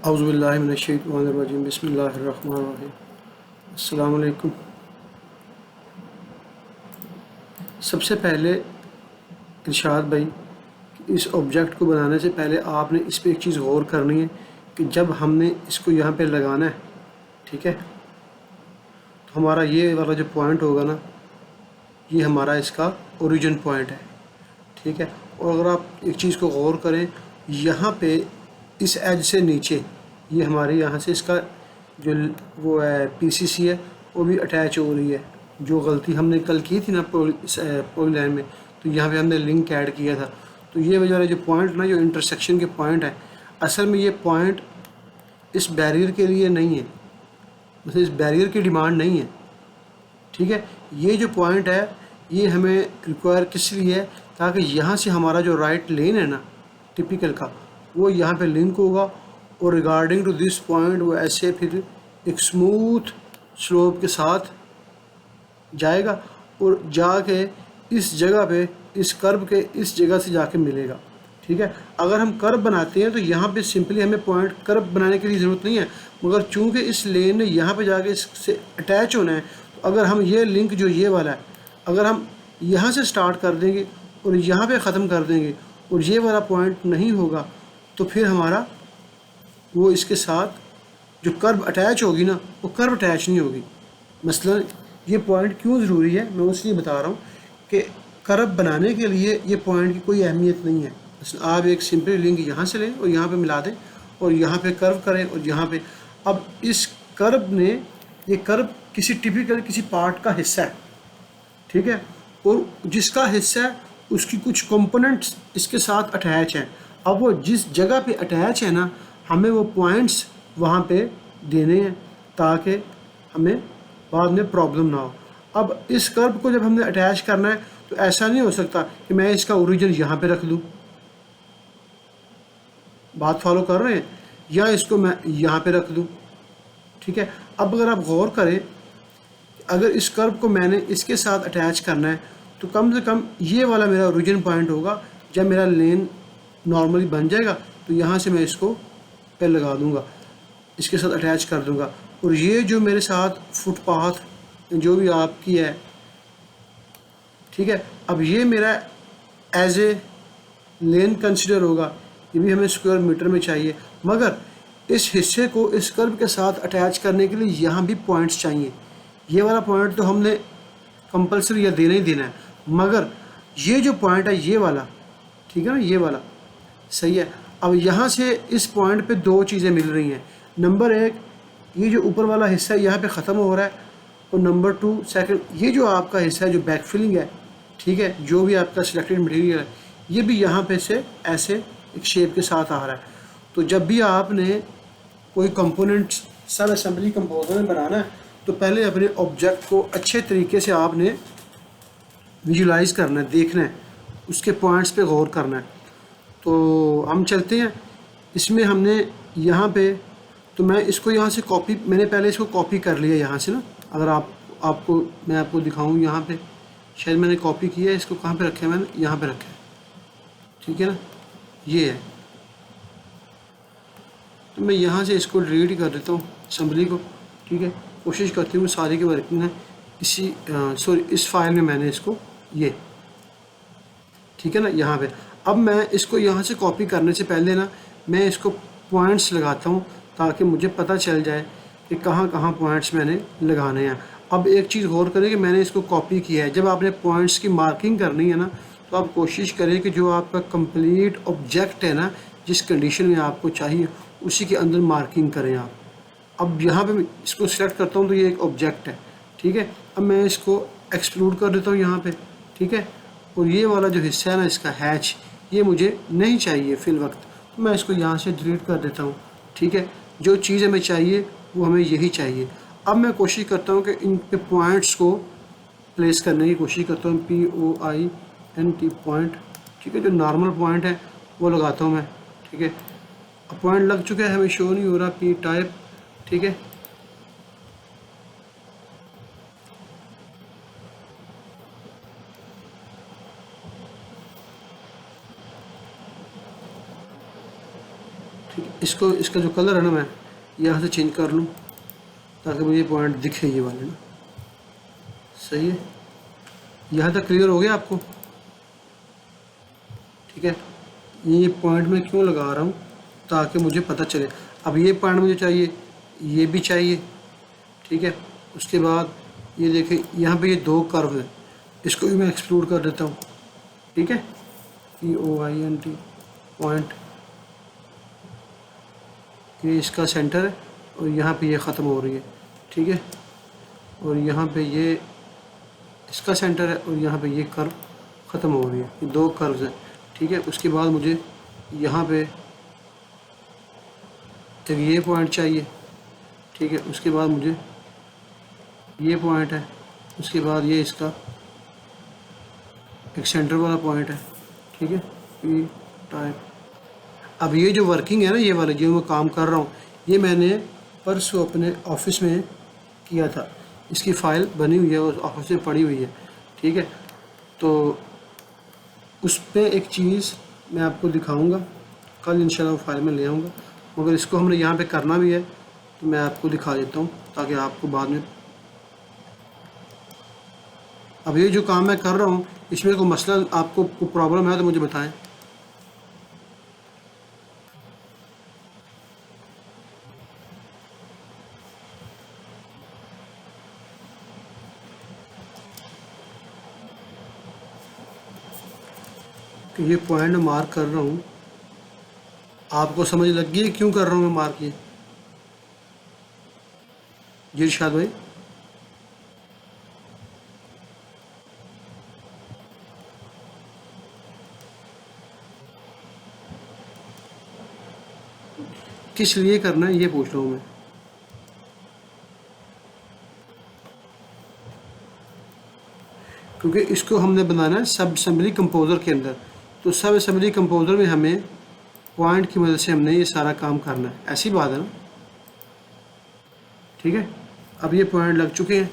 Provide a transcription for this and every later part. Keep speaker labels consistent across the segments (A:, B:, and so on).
A: औज़ुबिल्लाहि मिनश्शैतानिर्रजीम बिस्मिल्लाहिर्रहमानिर्रहीम। अस्सलामु अलैकुम। सबसे पहले इरशाद भाई, इस ऑब्जेक्ट को बनाने से पहले आपने इस पे एक चीज़ गौर करनी है कि जब हमने इसको यहाँ पे लगाना है, ठीक है, तो हमारा ये वाला जो पॉइंट होगा ना, ये हमारा इसका ओरिजिन पॉइंट है, ठीक है। और अगर आप एक चीज़ को गौर करें, यहाँ पे इस एज से नीचे ये हमारे यहाँ से इसका जो वो है पीसीसी है वो भी अटैच हो रही है। जो गलती हमने कल की थी ना पॉली लाइन में, तो यहाँ पे हमने लिंक ऐड किया था। तो ये वजह जो पॉइंट ना, जो इंटरसेक्शन के पॉइंट है, असल में ये पॉइंट इस बैरियर के लिए नहीं है, मतलब इस बैरियर की डिमांड नहीं है, ठीक है। ये जो पॉइंट है ये हमें रिक्वायर किस लिए है, ताकि यहाँ से हमारा जो राइट लेन है ना टिपिकल का, वो यहाँ पे लिंक होगा और रिगार्डिंग टू दिस पॉइंट वो ऐसे फिर एक स्मूथ स्लोप के साथ जाएगा और जाके इस जगह पे इस कर्व के इस जगह से जाके मिलेगा, ठीक है। अगर हम कर्व बनाते हैं तो यहाँ पे सिंपली हमें पॉइंट कर्व बनाने की ज़रूरत नहीं है, मगर चूंकि इस लेन ने यहाँ पे जाके इससे अटैच होना है, तो अगर हम ये लिंक जो ये वाला है, अगर हम यहाँ से स्टार्ट कर देंगे और यहाँ पे ख़त्म कर देंगे और ये वाला पॉइंट नहीं होगा, तो फिर हमारा वो इसके साथ जो कर्व अटैच होगी ना, वो कर्व अटैच नहीं होगी। मसलन ये पॉइंट क्यों ज़रूरी है, मैं उसलिए बता रहा हूँ कि कर्व बनाने के लिए ये पॉइंट की कोई अहमियत नहीं है। मसलन आप एक सिंपल लिंक यहाँ से लें और यहाँ पे मिला दें और यहाँ पे कर्व करें और यहाँ पे, अब इस कर्व ने, ये कर्व किसी टिपिकल किसी पार्ट का हिस्सा है, ठीक है, और जिसका हिस्सा है उसकी कुछ कंपोनेंट्स इसके साथ अटैच हैं। अब वो जिस जगह पे अटैच है ना, हमें वो पॉइंट्स वहाँ पे देने हैं ताकि हमें बाद में प्रॉब्लम ना हो। अब इस कर्व को जब हमने अटैच करना है तो ऐसा नहीं हो सकता कि मैं इसका ओरिजिन यहाँ पे रख दूँ, बात फॉलो कर रहे हैं, या इसको मैं यहाँ पे रख दूँ, ठीक है। अब अगर आप गौर करें, अगर इस कर्व को मैंने इसके साथ अटैच करना है तो कम से कम ये वाला मेरा ओरिजिन पॉइंट होगा। जब मेरा लेन नॉर्मली बन जाएगा तो यहाँ से मैं इसको पे लगा दूँगा, इसके साथ अटैच कर दूँगा, और ये जो मेरे साथ फुटपाथ जो भी आपकी है, ठीक है, अब ये मेरा एज ए लेन कंसिडर होगा, ये भी हमें स्क्वायर मीटर में चाहिए, मगर इस हिस्से को इस कर्व के साथ अटैच करने के लिए यहाँ भी पॉइंट्स चाहिए। ये वाला पॉइंट तो हमने कंपलसरी या देना ही देना है, मगर ये जो पॉइंट है ये वाला, ठीक है ना, ये वाला सही है। अब यहाँ से इस पॉइंट पे दो चीज़ें मिल रही हैं। नंबर एक, ये जो ऊपर वाला हिस्सा है यहाँ पे ख़त्म हो रहा है, और नंबर टू सेकंड, ये जो आपका हिस्सा है जो बैक फिलिंग है, ठीक है, जो भी आपका सिलेक्टेड मटेरियल है, ये भी यहाँ पे से ऐसे एक शेप के साथ आ रहा है। तो जब भी आपने कोई कंपोनेंट सब असेंबली कंपोजर में बनाना है तो पहले अपने ऑब्जेक्ट को अच्छे तरीके से आपने विजुलाइज करना है, देखना है, उसके पॉइंट्स पे गौर करना है। तो हम चलते हैं इसमें, हमने यहाँ पे, तो मैं इसको यहाँ से कॉपी, मैंने पहले इसको कॉपी कर लिया यहाँ से ना, अगर आपको मैं आपको दिखाऊँ, यहाँ पे शायद मैंने कॉपी किया है इसको, कहाँ पे रखा है मैंने, यहाँ पे रखा है, ठीक है ना, ये है। तो मैं यहाँ से इसको डिलीट ही कर देता हूँ असेंबली को, ठीक है। कोशिश करती हूँ सारी की वर्किंग है इसी सॉरी इस फाइल में मैंने इसको, ये ठीक है ना, यहाँ पे। अब मैं इसको यहाँ से कॉपी करने से पहले ना, मैं इसको पॉइंट्स लगाता हूँ ताकि मुझे पता चल जाए कि कहाँ कहाँ पॉइंट्स मैंने लगाने हैं। अब एक चीज़ गौर करें कि मैंने इसको कॉपी किया है, जब आपने पॉइंट्स की मार्किंग करनी है ना, तो आप कोशिश करें कि जो आपका कंप्लीट ऑब्जेक्ट है ना, जिस कंडीशन में आपको चाहिए उसी के अंदर मार्किंग करें आप। अब यहाँ पे मैं इसको सिलेक्ट करता हूँ तो ये एक ऑब्जेक्ट है, ठीक है। अब मैं इसको एक्सक्लूड कर देता हूँ यहाँ पे, ठीक है, और ये वाला जो हिस्सा है ना इसका हैच, ये मुझे नहीं चाहिए फिल वक्त, तो मैं इसको यहाँ से डिलीट कर देता हूँ, ठीक है। जो चीज़ हमें चाहिए वो हमें यही चाहिए। अब मैं कोशिश करता हूँ कि इन पे पॉइंट्स को प्लेस करने की कोशिश करता हूँ, POINT पॉइंट, ठीक है, जो नॉर्मल पॉइंट है वो लगाता हूँ मैं, ठीक है। अब पॉइंट लग चुका है, हमें शो नहीं हो रहा P टाइप, ठीक है। ठीक है, इसका जो कलर है ना मैं यहाँ से चेंज कर लूँ ताकि मुझे पॉइंट दिखे ये वाले ना। सही है, यहाँ तक क्लियर हो गया आपको? ठीक है, ये पॉइंट मैं क्यों लगा रहा हूँ ताकि मुझे पता चले। अब ये पॉइंट मुझे चाहिए, ये भी चाहिए। ठीक है, उसके बाद ये देखें यहाँ पे ये दो कर्व है, इसको भी मैं एक्सक्लूड कर देता हूँ। ठीक है, POINT पॉइंट, ये इसका सेंटर है और यहाँ पे ये ख़त्म हो रही है। ठीक है, और यहाँ पे ये इसका सेंटर है और यहाँ पे ये कर्व ख़त्म हो रही है। ये दो कर्व्स हैं। ठीक है, उसके बाद मुझे यहाँ पे एक ये पॉइंट चाहिए। ठीक है, उसके बाद मुझे ये पॉइंट है, उसके बाद ये इसका एक सेंटर वाला पॉइंट है। ठीक है, P टाइप। अब ये जो वर्किंग है ना, ये वाले जो मैं काम कर रहा हूँ, ये मैंने परसों अपने ऑफिस में किया था। इसकी फ़ाइल बनी हुई है और ऑफिस में पड़ी हुई है। ठीक है, तो उस पर एक चीज़ मैं आपको दिखाऊंगा कल इंशाल्लाह, फाइल में ले आऊँगा। मगर इसको हमने यहाँ पे करना भी है तो मैं आपको दिखा देता हूँ ताकि आपको बाद में। अब ये जो काम मैं कर रहा हूँ इसमें कोई मसला आपको कोई प्रॉब्लम है तो मुझे बताएं। कि ये पॉइंट मार्क कर रहा हूँ, आपको समझ लग गई है क्यों कर रहा हूँ मैं मार्क ये? जी इरशाद भाई, किस लिए करना है ये पूछ रहा हूँ मैं। क्योंकि इसको हमने बनाना है सब असेंबली कंपोज़र के अंदर, तो सब असेंबली कंपोज़र में हमें पॉइंट की मदद से हमने ये सारा काम करना है। ऐसी बात है ना? ठीक है, अब ये पॉइंट लग चुके हैं।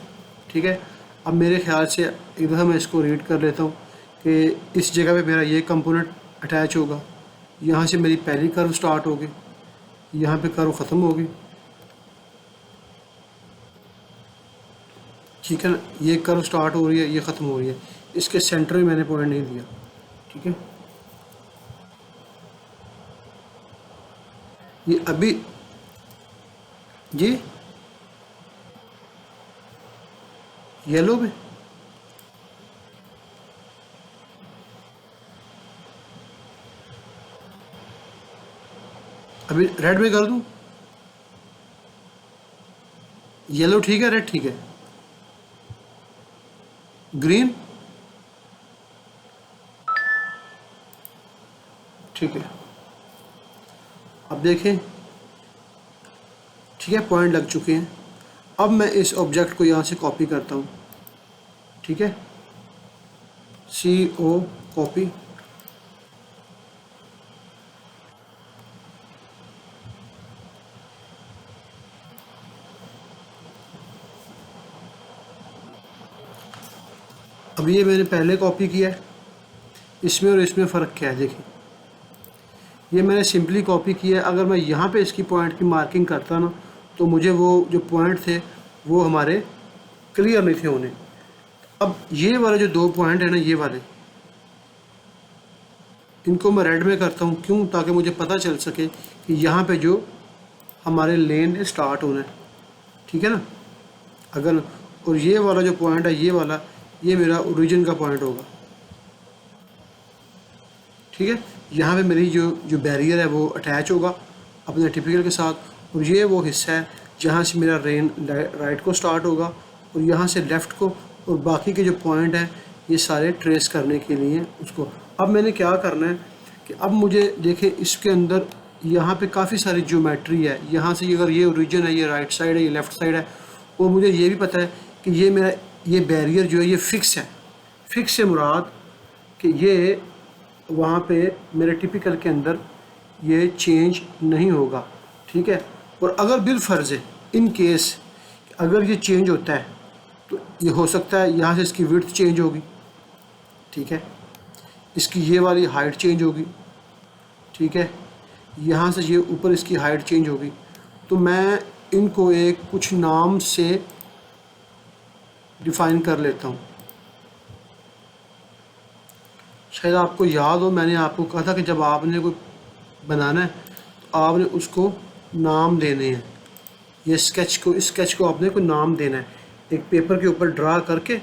A: ठीक है, अब मेरे ख्याल से एक दफ़ा मैं इसको रीड कर लेता हूँ कि इस जगह पे मेरा ये कंपोनेंट अटैच होगा, यहाँ से मेरी पहली कर्व स्टार्ट होगी, यहाँ पे कर्व ख़त्म होगी। ठीक है ना, ये कर्व स्टार्ट हो रही है, ये ख़त्म हो रही है। इसके सेंटर में मैंने पॉइंट नहीं दिया। ठीक है, ये अभी जी येलो में, अभी रेड में कर दूं? येलो ठीक है, रेड ठीक है, ग्रीन ठीक है। अब देखें, ठीक है, पॉइंट लग चुके हैं। अब मैं इस ऑब्जेक्ट को यहाँ से कॉपी करता हूँ। ठीक है, CO कॉपी, अब ये मैंने पहले कॉपी किया है, इसमें और इसमें फ़र्क क्या है देखिए। ये मैंने सिंपली कॉपी किया है। अगर मैं यहाँ पे इसकी पॉइंट की मार्किंग करता ना तो मुझे वो जो पॉइंट थे वो हमारे क्लियर नहीं थे होने। अब ये वाले जो दो पॉइंट है ना, ये वाले, इनको मैं रेड में करता हूँ। क्यों? ताकि मुझे पता चल सके कि यहाँ पे जो हमारे लेन स्टार्ट होना है। ठीक है ना, अगर और ये वाला जो पॉइंट है, ये वाला, ये मेरा ओरिजिन का पॉइंट होगा। ठीक है, यहाँ पे मेरी जो बैरियर है वो अटैच होगा अपने टिपिकल के साथ, और ये वो हिस्सा है जहाँ से मेरा रेन राइट को स्टार्ट होगा और यहाँ से लेफ़्ट को, और बाकी के जो पॉइंट हैं ये सारे ट्रेस करने के लिए उसको। अब मैंने क्या करना है कि अब मुझे देखें इसके अंदर यहाँ पे काफ़ी सारी ज्योमेट्री है। यहाँ से अगर ये ओरिजिन है, ये राइट साइड है, ये लेफ़्ट साइड है, और मुझे ये भी पता है कि ये मेरा ये बैरियर जो है ये फ़िक्स है। फ़िक्स से मुराद कि ये वहाँ पे मेरे टिपिकल के अंदर ये चेंज नहीं होगा। ठीक है, और अगर बिलफर्ज़ है इन केस अगर ये चेंज होता है तो ये हो सकता है यहाँ से इसकी विड्थ चेंज होगी। ठीक है, इसकी ये वाली हाइट चेंज होगी। ठीक है, यहाँ से ये ऊपर इसकी हाइट चेंज होगी। तो मैं इनको एक कुछ नाम से डिफ़ाइन कर लेता हूँ। शायद आपको याद हो, मैंने आपको कहा था कि जब आपने कोई बनाना है तो आपने उसको नाम देने हैं। ये इस स्केच को आपने कोई नाम देना है, एक पेपर के ऊपर ड्रा करके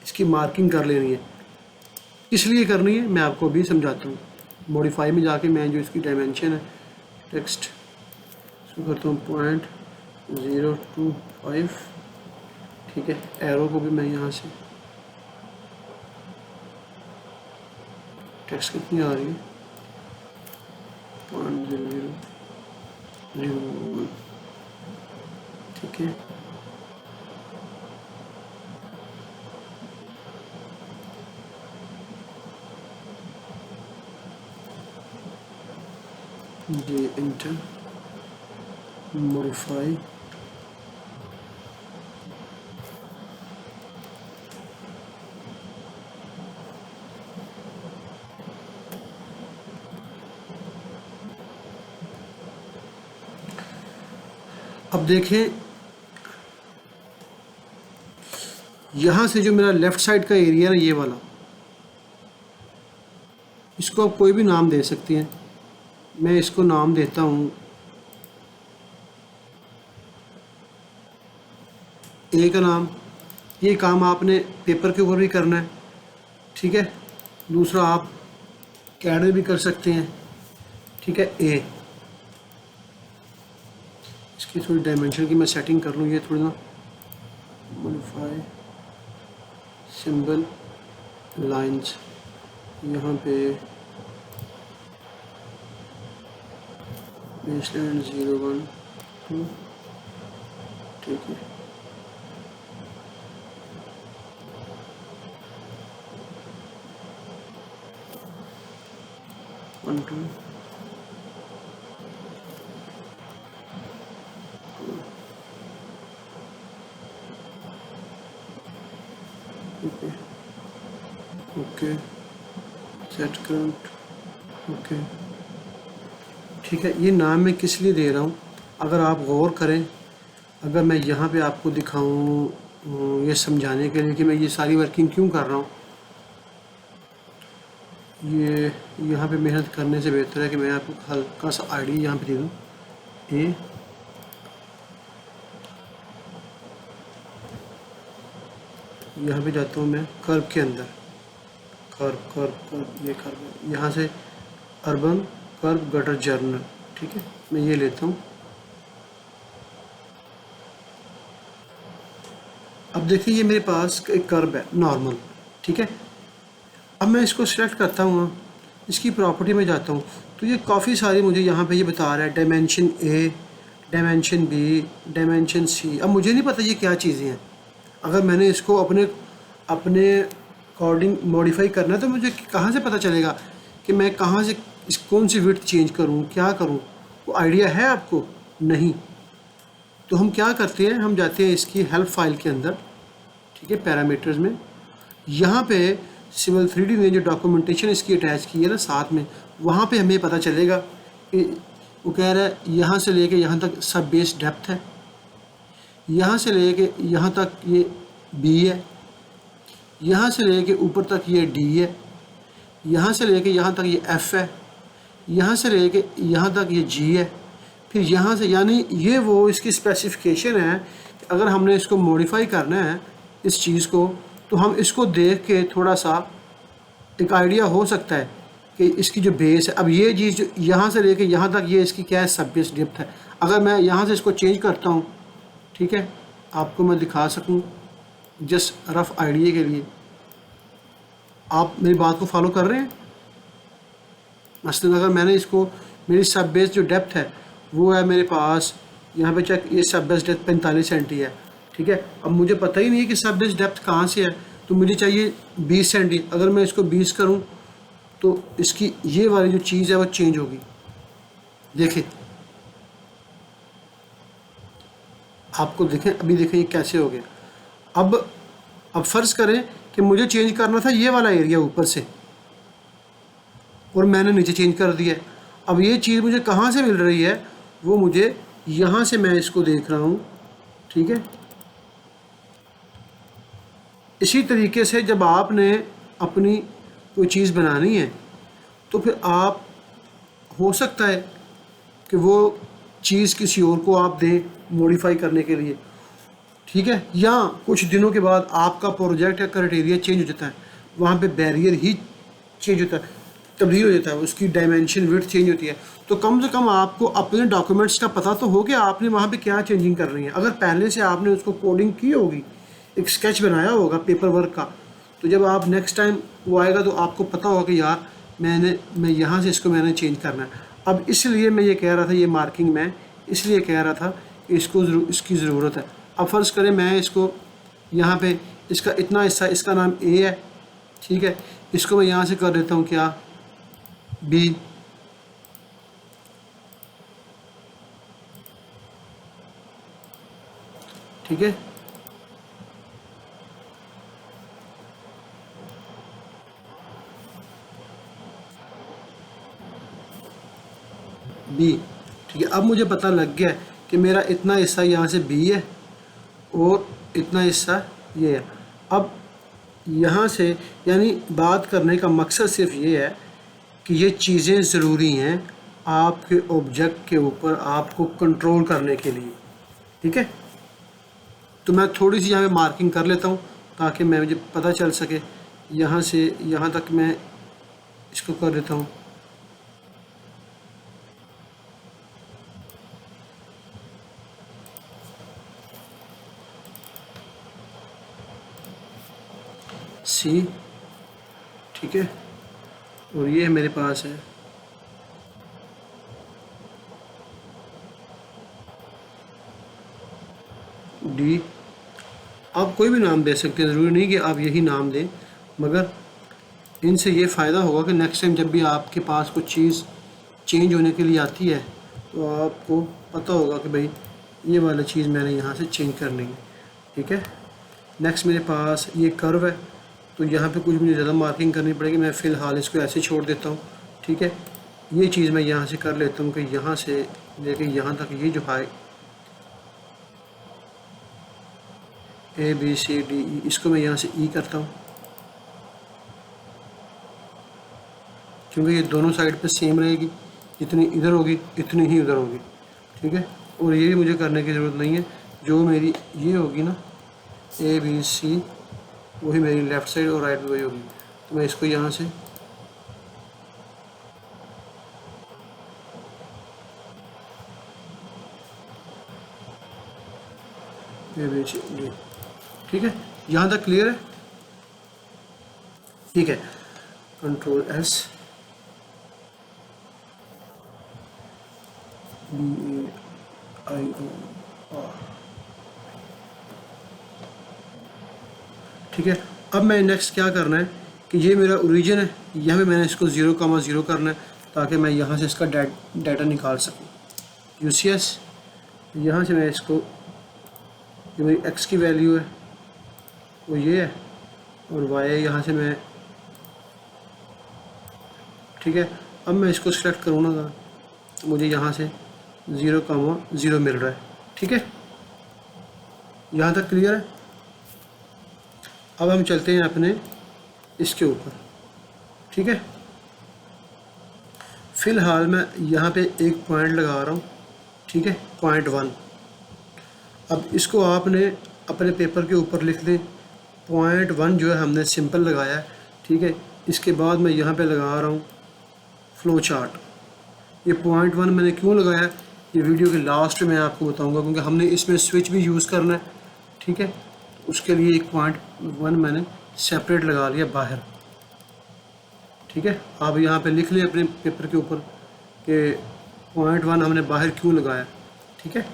A: इसकी मार्किंग कर लेनी है। इसलिए करनी है मैं आपको अभी समझाता हूँ। मॉडिफाई में जाके मैं जो इसकी डायमेंशन है टेक्स्ट इसको करता हूँ 0.025, ठीक है। एरो को भी मैं यहाँ से टेक्स्ट कितनी आ रही है 0.0001, ठीक है। ये इंटर मॉडिफाई अब देखें यहाँ से जो मेरा लेफ़्ट साइड का एरिया है ये वाला, इसको आप कोई भी नाम दे सकते हैं। मैं इसको नाम देता हूँ ए का नाम। ये काम आपने पेपर के ऊपर भी करना है, ठीक है। दूसरा आप कैड में भी कर सकते हैं, ठीक है। ए इसकी थोड़ी डायमेंशन की मैं सेटिंग कर लूँ, ये थोड़ी ना मॉडिफाई सिंबल लाइंस, यहाँ पे बेसलाइन 0.1 2, ठीक है। One two okay set current, okay, ठीक है। ये नाम मैं किस लिए दे रहा हूँ अगर आप गौर करें, अगर मैं यहाँ पे आपको दिखाऊँ ये समझाने के लिए कि मैं ये सारी वर्किंग क्यों कर रहा हूँ, ये यहाँ पे मेहनत करने से बेहतर है कि मैं आपको हल्का सा आइडिया यहाँ पे दे दूँ। ए यहाँ पे जाता हूँ मैं कर्व के अंदर, कर्व ये कर्व, यहाँ से अर्बन कर्व गटर जर्नल, ठीक है। मैं ये लेता हूँ। अब देखिए ये मेरे पास एक कर्व है नॉर्मल, ठीक है। अब मैं इसको सिलेक्ट करता हूँ, इसकी प्रॉपर्टी में जाता हूँ तो ये काफ़ी सारी मुझे यहाँ पे ये बता रहा है dimension A, dimension B, dimension C. अब मुझे नहीं पता ये क्या चीज़ें हैं। अगर मैंने इसको अपने अकॉर्डिंग मॉडिफाई करना है तो मुझे कहाँ से पता चलेगा कि मैं कहाँ से कौन सी विड्थ चेंज करूँ, क्या करूँ? वो आइडिया है आपको? नहीं। तो हम क्या करते हैं, हम जाते हैं इसकी हेल्प फाइल के अंदर, ठीक है, पैरामीटर्स में। यहाँ पे सिविल 3D ने जो डॉक्यूमेंटेशन इसकी अटैच की है ना साथ में, वहाँ पे हमें पता चलेगा कि वो कह रहा है यहाँ से लेके यहाँ तक सब बेस डेप्थ है, यहाँ से लेके यहाँ तक ये बी है, यहाँ से लेके ऊपर तक ये डी है, यहाँ से लेके यहाँ तक ये एफ है, यहाँ से लेके यहाँ तक ये जी है, फिर यहाँ से, यानी ये वो इसकी स्पेसिफिकेशन है। अगर हमने इसको मॉडिफाई करना है इस चीज़ को, तो हम इसको देख के थोड़ा सा एक आइडिया हो सकता है कि इसकी जो बेस है, अब ये चीज़ जो यहाँ से लेके यहाँ तक ये इसकी क्या है, सब बेस डेप्थ है। अगर मैं यहाँ से इसको चेंज करता हूँ, ठीक है, आपको मैं दिखा सकूँ जस्ट रफ आइडिया के लिए। आप मेरी बात को फॉलो कर रहे हैं? मसलन अगर मैंने इसको, मेरी सब बेस जो डेप्थ है वो है मेरे पास यहाँ पे चेक, ये सब बेस डेप्थ 45 सेंटी है, ठीक है। अब मुझे पता ही नहीं है कि सब बेस डेप्थ कहाँ से है, तो मुझे चाहिए 20 सेंटी। अगर मैं इसको 20 करूँ तो इसकी ये वाली जो चीज़ है वो चेंज होगी। देखिए, आपको देखें, अभी देखें ये कैसे हो गया। अब फ़र्ज़ करें कि मुझे चेंज करना था ये वाला एरिया ऊपर से, और मैंने नीचे चेंज कर दिया। अब ये चीज़ मुझे कहाँ से मिल रही है, वो मुझे यहाँ से मैं इसको देख रहा हूँ, ठीक है। इसी तरीके से जब आपने अपनी कोई चीज़ बनानी है तो फिर आप, हो सकता है कि वो चीज़ किसी और को आप दें मॉडिफाई करने के लिए, ठीक है, या कुछ दिनों के बाद आपका प्रोजेक्ट का क्राइटेरिया चेंज हो जाता है, वहाँ पे बैरियर ही चेंज होता है, तब्दील हो जाता है, उसकी डायमेंशन विड्थ चेंज होती है। तो कम से कम आपको अपने डॉक्यूमेंट्स का पता तो हो कि आपने वहाँ पे क्या चेंजिंग करनी है। अगर पहले से आपने उसको कोडिंग की होगी, एक स्केच बनाया होगा पेपर वर्क का, तो जब आप नेक्स्ट टाइम वो आएगा तो आपको पता होगा कि यार मैं यहाँ से इसको मैंने चेंज करना है। अब इसलिए मैं ये कह रहा था, ये मार्किंग मैं इसलिए कह रहा था कि इसकी ज़रूरत है। अब फ़र्ज़ करें मैं इसको यहाँ पे, इसका इतना हिस्सा, इसका नाम ए है, ठीक है, इसको मैं यहाँ से कर देता हूँ क्या, बी, ठीक है। बी, ठीक है। अब मुझे पता लग गया कि मेरा इतना हिस्सा यहाँ से बी है और इतना हिस्सा ये है। अब यहाँ से, यानी बात करने का मकसद सिर्फ ये है कि ये चीज़ें ज़रूरी हैं आपके ऑब्जेक्ट के ऊपर आपको कंट्रोल करने के लिए, ठीक है। तो मैं थोड़ी सी यहाँ पे मार्किंग कर लेता हूँ ताकि मैं, मुझे पता चल सके। यहाँ से यहाँ तक मैं इसको कर देता हूँ, सी, ठीक है, और ये मेरे पास है डी। आप कोई भी नाम दे सकते हैं, ज़रूरी नहीं कि आप यही नाम दें, मगर इनसे ये फ़ायदा होगा कि नेक्स्ट टाइम जब भी आपके पास कुछ चीज़ चेंज होने के लिए आती है तो आपको पता होगा कि भाई ये वाली चीज़ मैंने यहाँ से चेंज करनी है, ठीक है। नेक्स्ट मेरे पास ये कर्व है, तो यहाँ पे कुछ मुझे ज़्यादा मार्किंग करनी पड़ेगी, मैं फ़िलहाल इसको ऐसे छोड़ देता हूँ, ठीक है। ये चीज़ मैं यहाँ से कर लेता हूँ कि यहाँ से लेके यहाँ तक ये जो है A B C D E, इसको मैं यहाँ से ई करता हूँ क्योंकि ये दोनों साइड पे सेम रहेगी, जितनी इधर होगी इतनी ही उधर होगी, ठीक है। और ये भी मुझे करने की ज़रूरत नहीं है, जो मेरी ये होगी ना ए बी सी, वही मेरी लेफ़्ट साइड और राइट वही होगी। तो मैं इसको यहाँ से ए बी सी डी, ठीक है, यहाँ तक क्लियर है, ठीक है। कंट्रोल एस, बी ए आई ओ आर, ठीक है। अब मैं नेक्स्ट क्या करना है कि ये मेरा ओरिजिन है, यहाँ पे मैंने इसको 0,0 करना है ताकि मैं यहाँ से इसका डाटा निकाल सकूँ। यूसीएस, यहाँ से मैं इसको, जो मेरी एक्स की वैल्यू है वो ये है और वाई यहाँ से मैं, ठीक है। अब मैं इसको सिलेक्ट करूँगा तो मुझे यहाँ से 0,0 मिल रहा है, ठीक है। यहाँ तक क्लियर है। अब हम चलते हैं अपने इसके ऊपर, ठीक है। फ़िलहाल मैं यहाँ पे एक पॉइंट लगा रहा हूँ, ठीक है, .1। अब इसको आपने अपने पेपर के ऊपर लिख दें। .1 जो है हमने सिंपल लगाया है, ठीक है। इसके बाद मैं यहाँ पे लगा रहा हूँ फ्लो चार्ट। ये .1 मैंने क्यों लगाया, ये वीडियो के लास्ट में मैं आपको बताऊँगा, क्योंकि हमने इसमें स्विच भी यूज़ करना है, ठीक है। उसके लिए एक .1 मैंने सेपरेट लगा लिया बाहर, ठीक है। आप यहाँ पे लिख लें अपने पेपर के ऊपर कि .1 हमने बाहर क्यों लगाया, ठीक है।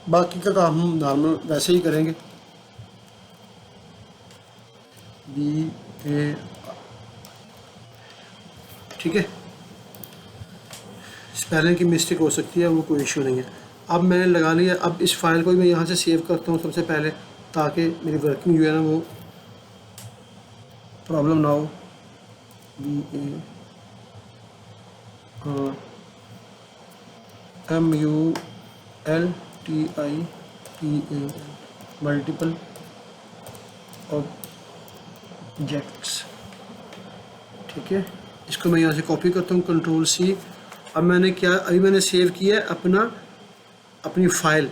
A: बाकी का काम हम नॉर्मल वैसे ही करेंगे। बी ए, ठीक है, स्पेलिंग की मिस्टेक हो सकती है, वो कोई इशू नहीं है। अब मैंने लगा लिया। अब इस फाइल को मैं यहाँ से सेव करता हूँ सबसे पहले, ताकि मेरी वर्किंग जो है ना वो प्रॉब्लम ना हो। MULTIPL multiple objects. ठीक है, इसको मैं यहाँ से कॉपी करता हूँ, Ctrl+C। अब मैंने सेव किया है अपनी फाइल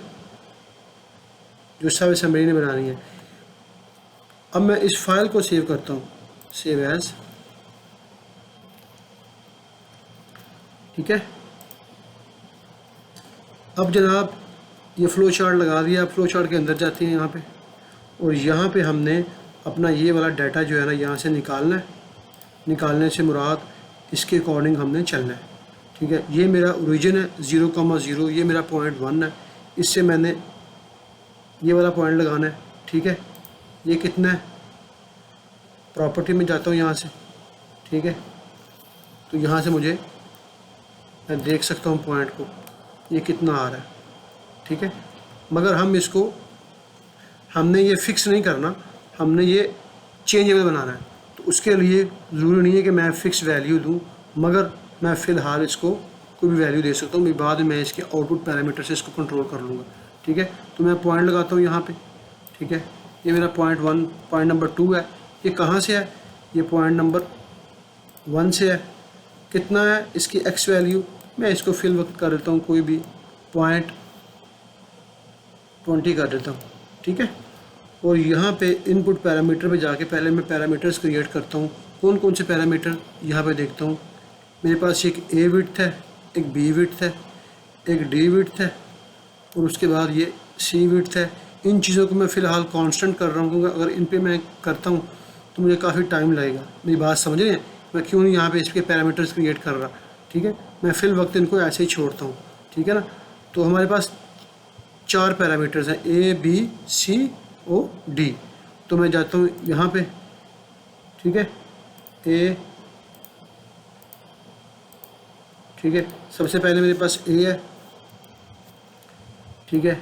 A: जो सब समरी ने बनानी है। अब मैं इस फाइल को सेव करता हूँ, सेव एज। ठीक है, अब जनाब ये फ्लो चार्ट लगा दिया। फ्लो चार्ट के अंदर जाते हैं यहाँ पे, और यहाँ पे हमने अपना ये वाला डाटा जो है ना यहाँ से निकालना है। निकालने से मुराद इसके अकॉर्डिंग हमने चलना है। ठीक है, ये मेरा ओरिजिन है 0,0, ये मेरा पॉइंट 1 है। इससे मैंने ये वाला पॉइंट लगाना है। ठीक है, ये कितना है, प्रॉपर्टी में जाता हूँ यहाँ से। ठीक है, तो यहाँ से मैं देख सकता हूँ पॉइंट को, ये कितना आ रहा है। ठीक है, मगर हमने ये फिक्स नहीं करना, हमने ये चेंजेबल बनाना है। तो उसके लिए ज़रूरी नहीं है कि मैं फ़िक्स वैल्यू दूँ, मगर मैं फ़िलहाल इसको कोई भी वैल्यू दे सकता हूँ। बाद में मैं इसके आउटपुट पैरामीटर से इसको कंट्रोल कर लूँगा। ठीक है, तो मैं पॉइंट लगाता हूँ यहाँ पे। ठीक है, ये मेरा पॉइंट 1, पॉइंट नंबर 2 है। ये कहाँ से है, ये पॉइंट नंबर 1 से है। कितना है इसकी एक्स वैल्यू, मैं इसको फिल वक्त कर देता हूँ, कोई भी पॉइंट 20 कर देता हूँ। ठीक है, और यहाँ पे इनपुट पैरामीटर पे जाके पहले मैं पैरामीटर्स क्रिएट करता हूँ। कौन कौन से पैरामीटर यहाँ पे देखता हूँ। मेरे पास एक ए विड्थ है, एक बी विड्थ है, एक डी विड्थ है, और उसके बाद ये सी विड्थ है। इन चीज़ों को मैं फ़िलहाल कांस्टेंट कर रहा हूँ, क्योंकि अगर इन पे मैं करता हूँ तो मुझे काफ़ी टाइम लगेगा। मेरी बात समझ रहे हैं, मैं क्यों नहीं यहाँ पे इसके पैरामीटर्स क्रिएट कर रहा। ठीक है, मैं फिल वक्त इनको ऐसे ही छोड़ता हूँ। ठीक है ना, तो हमारे पास 4 पैरामीटर्स हैं, A B C O D. तो मैं जाता हूँ यहाँ पे। ठीक है, ए, ठीक है, सबसे पहले मेरे पास ए है। ठीक है,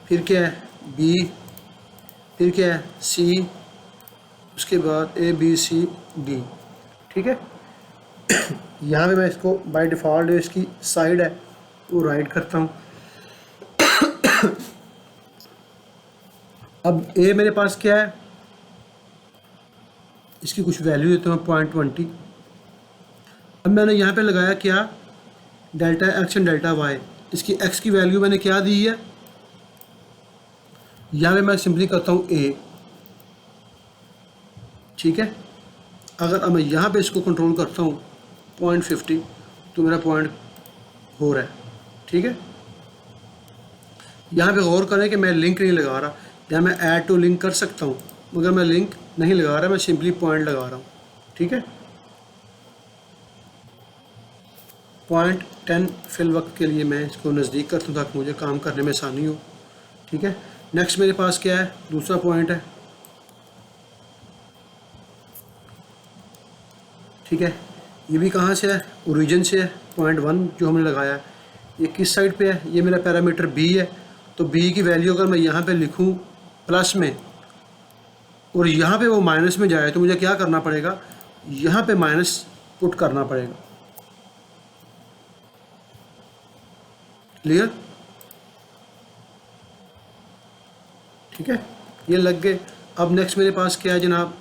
A: फिर क्या है बी, फिर क्या है सी, उसके बाद ए बी सी डी। ठीक है, यहाँ पे मैं इसको बाय डिफ़ॉल्ट इसकी साइड है वो राइट करता हूँ। अब ए मेरे पास क्या है, इसकी कुछ वैल्यू देता हूँ पॉइंट 20। अब मैंने यहाँ पे लगाया क्या, delta x and delta y. इसकी एक्स की वैल्यू मैंने क्या दी है, यहाँ पे मैं सिंपली करता हूँ ए। ठीक है, अगर अब मैं यहाँ पे इसको कंट्रोल करता हूँ 0.50, तो मेरा पॉइंट हो रहा है। ठीक है, यहाँ पे गौर करें कि मैं लिंक नहीं लगा रहा, या मैं ऐड टू लिंक कर सकता हूँ, मगर मैं लिंक नहीं लगा रहा, मैं सिंपली पॉइंट लगा रहा हूँ। ठीक है, पॉइंट 10 फिल वक्त के लिए मैं इसको नज़दीक करता हूँ ताकि मुझे काम करने में आसानी हो। ठीक है, नेक्स्ट मेरे पास क्या है, दूसरा पॉइंट है। ठीक है, ये भी कहाँ से है, ओरिजिन से है, पॉइंट 1 जो हमने लगाया है। ये किस साइड पे है, ये मेरा पैरामीटर बी है। तो बी की वैल्यू अगर मैं यहाँ पे लिखूँ प्लस में और यहाँ पे वो माइनस में जाए, तो मुझे क्या करना पड़ेगा, यहाँ पे माइनस पुट करना पड़ेगा। क्लियर? ठीक है, ये लग गए। अब नेक्स्ट मेरे पास क्या है जनाब,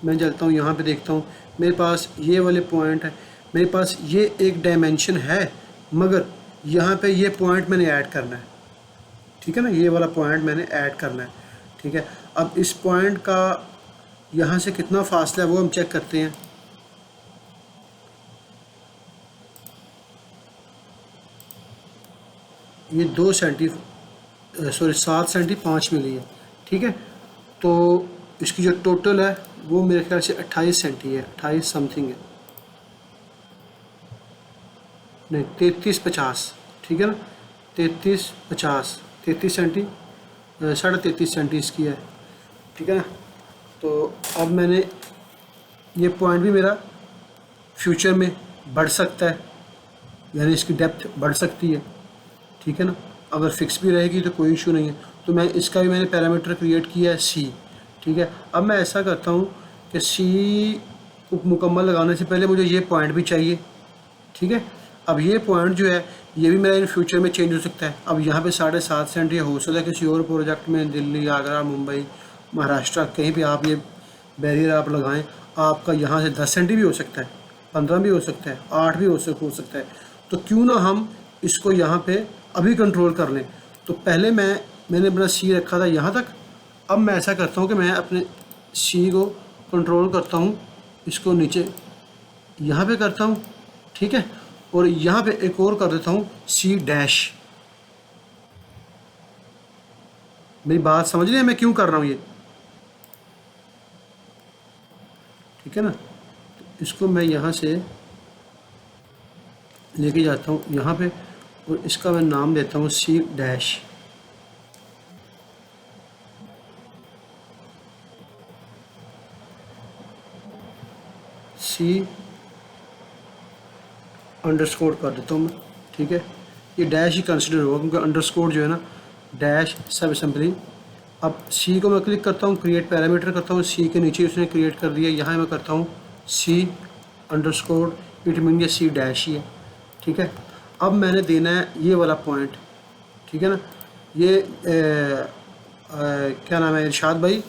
A: मैं चलता हूँ यहाँ पे देखता हूँ, मेरे पास ये वाले पॉइंट है। मेरे पास ये एक डायमेंशन है, मगर यहाँ पे ये पॉइंट मैंने ऐड करना है। ठीक है ना, ये वाला पॉइंट मैंने ऐड करना है। ठीक है, अब इस पॉइंट का यहाँ से कितना फासला है वो हम चेक करते हैं। ये 7 सेंटी 5 मिली है। ठीक है, तो इसकी जो टोटल है वो मेरे ख्याल से 28 सेंटी है, 28 समथिंग है, नहीं 33-50। ठीक है ना, 33-50, 33 सेंटी, 33.5 सेंटी इसकी है। ठीक है ना, तो अब मैंने ये पॉइंट भी मेरा फ्यूचर में बढ़ सकता है, यानी इसकी डेप्थ बढ़ सकती है। ठीक है ना, अगर फिक्स भी रहेगी तो कोई इशू नहीं है। तो मैं इसका भी मैंने पैरामीटर क्रिएट किया है सी। ठीक है, अब मैं ऐसा करता हूँ कि सी को मुकम्मल लगाने से पहले मुझे ये पॉइंट भी चाहिए, ठीक है। अब ये पॉइंट जो है ये भी मेरा इन फ्यूचर में चेंज हो सकता है। अब यहाँ पे 7.5 सेंट ये हो सकता है किसी और प्रोजेक्ट में, दिल्ली, आगरा, मुंबई, महाराष्ट्र, कहीं भी आप ये बैरियर आप लगाएं, आपका यहाँ से 10 सेंट भी हो सकता है, 15 भी हो सकता है, 8 भी हो सकता है। तो क्यों ना हम इसको यहाँ पे अभी कंट्रोल कर लें। तो पहले मैंने अपना सी रखा था यहाँ तक। अब मैं ऐसा करता हूँ कि मैं अपने सी को कंट्रोल करता हूँ, इसको नीचे यहाँ पे करता हूँ, ठीक है। और यहाँ पे एक और कर देता हूँ सी डैश। मेरी बात समझ रहे हैं मैं क्यों कर रहा हूँ ये, ठीक है ना। तो इसको मैं यहाँ से लेके जाता हूँ यहाँ पे, और इसका मैं नाम देता हूँ सी डैश। सी अंडरस्कोर कर देता हूँ मैं, ठीक है। ये डैश ही कंसिडर होगा क्योंकि अंडरस्कोर जो है ना डैश सब असेंबली। अब सी को मैं क्लिक करता हूँ, क्रिएट पैरामीटर करता हूँ, सी के नीचे उसने क्रिएट कर दिया। यहाँ मैं करता हूँ सी अंडरस्कोर, इट मीन ये सी डैश ही है, ठीक है। अब मैंने देना है ये वाला पॉइंट, ठीक है ना। ये क्या नाम है इरशाद भाई,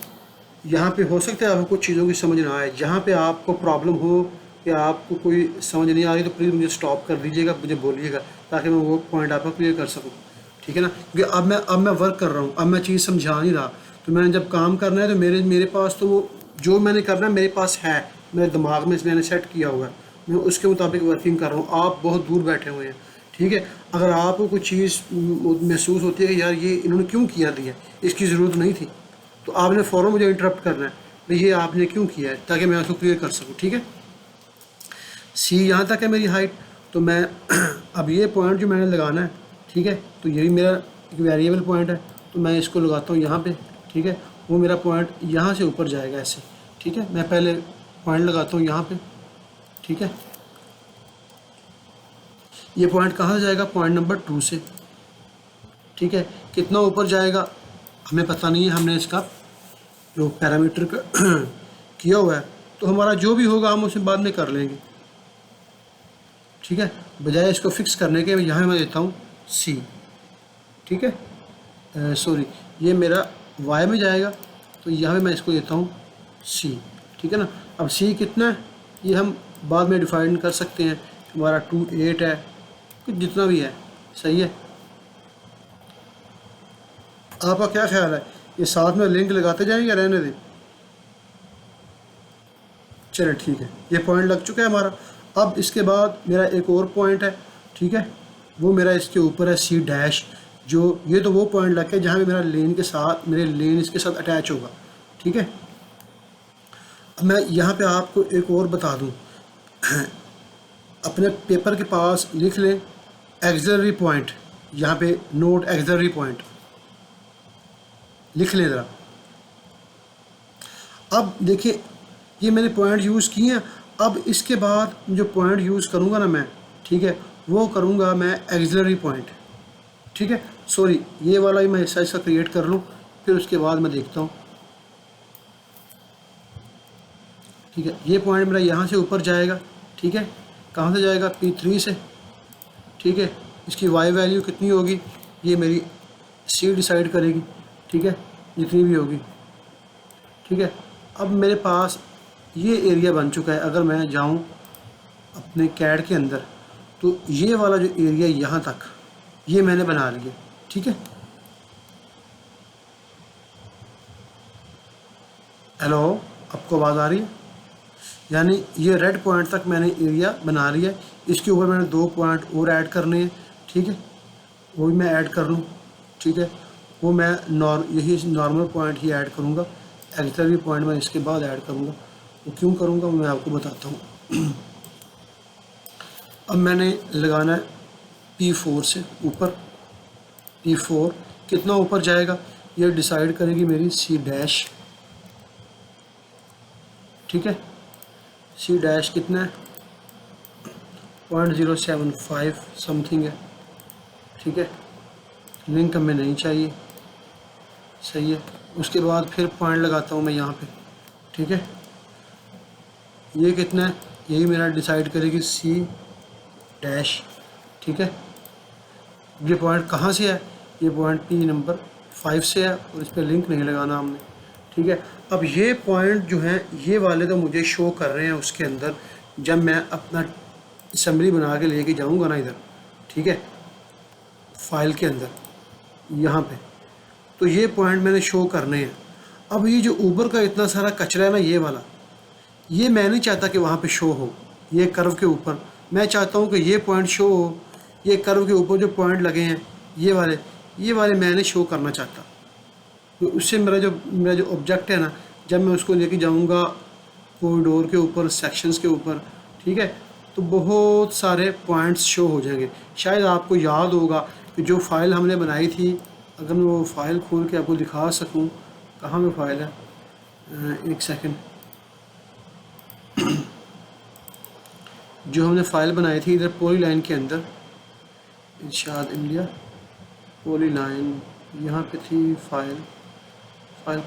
A: यहाँ पे हो सकता है आपको कुछ चीज़ों की समझ ना आए। जहाँ पे आपको प्रॉब्लम हो या आपको कोई समझ नहीं आ रही तो प्लीज़ मुझे स्टॉप कर दीजिएगा, मुझे बोलिएगा, ताकि मैं वो पॉइंट आपको क्लियर कर सकूँ, ठीक है ना। क्योंकि अब मैं वर्क कर रहा हूँ, अब मैं चीज़ समझा नहीं रहा। तो मैंने जब काम करना है तो मेरे पास तो वो जो मैंने करना है मेरे पास है, मेरे दिमाग में मैंने सेट किया हुआ है, मैं उसके मुताबिक वर्किंग कर रहा हूँ। आप बहुत दूर बैठे हुए हैं, ठीक है। अगर आपको कोई चीज़ महसूस होती है कि यार ये इन्होंने क्यों किया दिया, इसकी ज़रूरत नहीं थी, तो आपने फ़ौरन मुझे इंटरप्ट करना है भाई ये आपने क्यों किया है, ताकि मैं उसको क्लियर कर सकूँ, ठीक है। सी यहाँ तक है मेरी हाइट। तो मैं अब ये पॉइंट जो मैंने लगाना है, ठीक है, तो ये भी मेरा एक वेरिएबल पॉइंट है, तो मैं इसको लगाता हूँ यहाँ पे, ठीक है। वो मेरा पॉइंट यहाँ से ऊपर जाएगा ऐसे, ठीक है। मैं पहले पॉइंट लगाता हूँ यहाँ पे, ठीक है। ये पॉइंट कहाँ से जाएगा, पॉइंट नंबर 2 से, ठीक है। कितना ऊपर जाएगा हमें पता नहीं है, हमने इसका जो पैरामीटर किया हुआ है, तो हमारा जो भी होगा हम उसे बाद में कर लेंगे, ठीक है। बजाय इसको फिक्स करने के यहाँ मैं देता हूँ सी, ठीक है। सॉरी, ये मेरा वाई में जाएगा, तो यहाँ पे मैं इसको देता हूँ सी, ठीक है ना। अब सी कितना है ये हम बाद में डिफाइन कर सकते हैं। हमारा 2 8 है, कुछ जितना भी है, सही है। आपका क्या ख्याल है, ये साथ में लिंक लगाते जाएं या रहने दें? चलिए ठीक है, ये पॉइंट लग चुका है हमारा। अब इसके बाद मेरा एक और पॉइंट है, ठीक है, वो मेरा इसके ऊपर है सी डैश। जो ये तो वो पॉइंट लग गया जहाँ पे मेरा लेन के साथ मेरे लेन इसके साथ अटैच होगा, ठीक है। अब मैं यहाँ पे आपको एक और बता दूँ, अपने पेपर के पास लिख लें एक्सिलरी पॉइंट, यहाँ पे नोट एक्सिलरी पॉइंट लिख लें ज़रा। अब देखिए ये मैंने पॉइंट यूज़ किए हैं। अब इसके बाद जो पॉइंट यूज़ करूँगा ना मैं, ठीक है, वो करूँगा मैं एक्सिलरी पॉइंट, ठीक है। सॉरी, ये वाला ही मैं साइज का क्रिएट कर लूँ, फिर उसके बाद मैं देखता हूँ, ठीक है। ये पॉइंट मेरा यहाँ से ऊपर जाएगा, ठीक है। कहाँ से जाएगा, P3 से, ठीक है। इसकी वाई वैल्यू कितनी होगी ये मेरी सी डिसाइड करेगी, ठीक है, जितनी भी होगी, ठीक है। अब मेरे पास ये एरिया बन चुका है। अगर मैं जाऊं अपने कैड के अंदर तो ये वाला जो एरिया यहाँ तक ये मैंने बना लिया, ठीक है। हेलो, आपको आवाज़ आ रही है? यानी ये रेड पॉइंट तक मैंने एरिया बना लिया। इसके ऊपर मैंने 2 पॉइंट और ऐड करने हैं, ठीक है, वो भी मैं ऐड कर लूँ, ठीक है। वो मैं यही नॉर्मल पॉइंट ही ऐड करूँगा, एक्सिलरी पॉइंट मैं इसके बाद ऐड करूँगा। वो क्यों करूँगा मैं आपको बताता हूँ। अब मैंने लगाना है P4 से ऊपर। P4 कितना ऊपर जाएगा ये डिसाइड करेगी मेरी सी डैश, ठीक है। सी डैश कितना है, 0.075 समथिंग है, ठीक है। लिंक हमें नहीं चाहिए, सही है। उसके बाद फिर पॉइंट लगाता हूँ मैं यहाँ पे, ठीक है। ये कितना है, यही मेरा डिसाइड करेगी सी डैश। ठीक है, ये पॉइंट कहाँ से है, ये पॉइंट पी नंबर 5 से है और इस पर लिंक नहीं लगाना हमने। ठीक है, अब ये पॉइंट जो हैं ये वाले तो मुझे शो कर रहे हैं उसके अंदर जब मैं अपना असम्बली बना के लेके जाऊंगा ना इधर, ठीक है, फाइल के अंदर यहाँ पे, तो ये पॉइंट मैंने शो करने हैं। अब ये जो ऊपर का इतना सारा कचरा है ना, ये वाला, ये मैं नहीं चाहता कि वहाँ पे शो हो। ये कर्व के ऊपर मैं चाहता हूँ कि ये पॉइंट शो हो। ये कर्व के ऊपर जो पॉइंट लगे हैं ये वाले मैंने शो करना चाहता। तो उससे मेरा जो ऑब्जेक्ट है ना, जब मैं उसको लेके जाऊँगा कॉरिडोर के ऊपर, सेक्शंस के ऊपर, ठीक है, तो बहुत सारे पॉइंट्स शो हो जाएंगे। शायद आपको याद होगा कि जो फाइल हमने बनाई थी, अगर मैं वो फाइल खोल के आपको दिखा सकूं, कहाँ में फाइल है, एक सेकंड, जो हमने फाइल बनाई थी इधर पॉली लाइन के अंदर, इरशाद इंडिया पॉली लाइन, यहाँ पे थी फाइल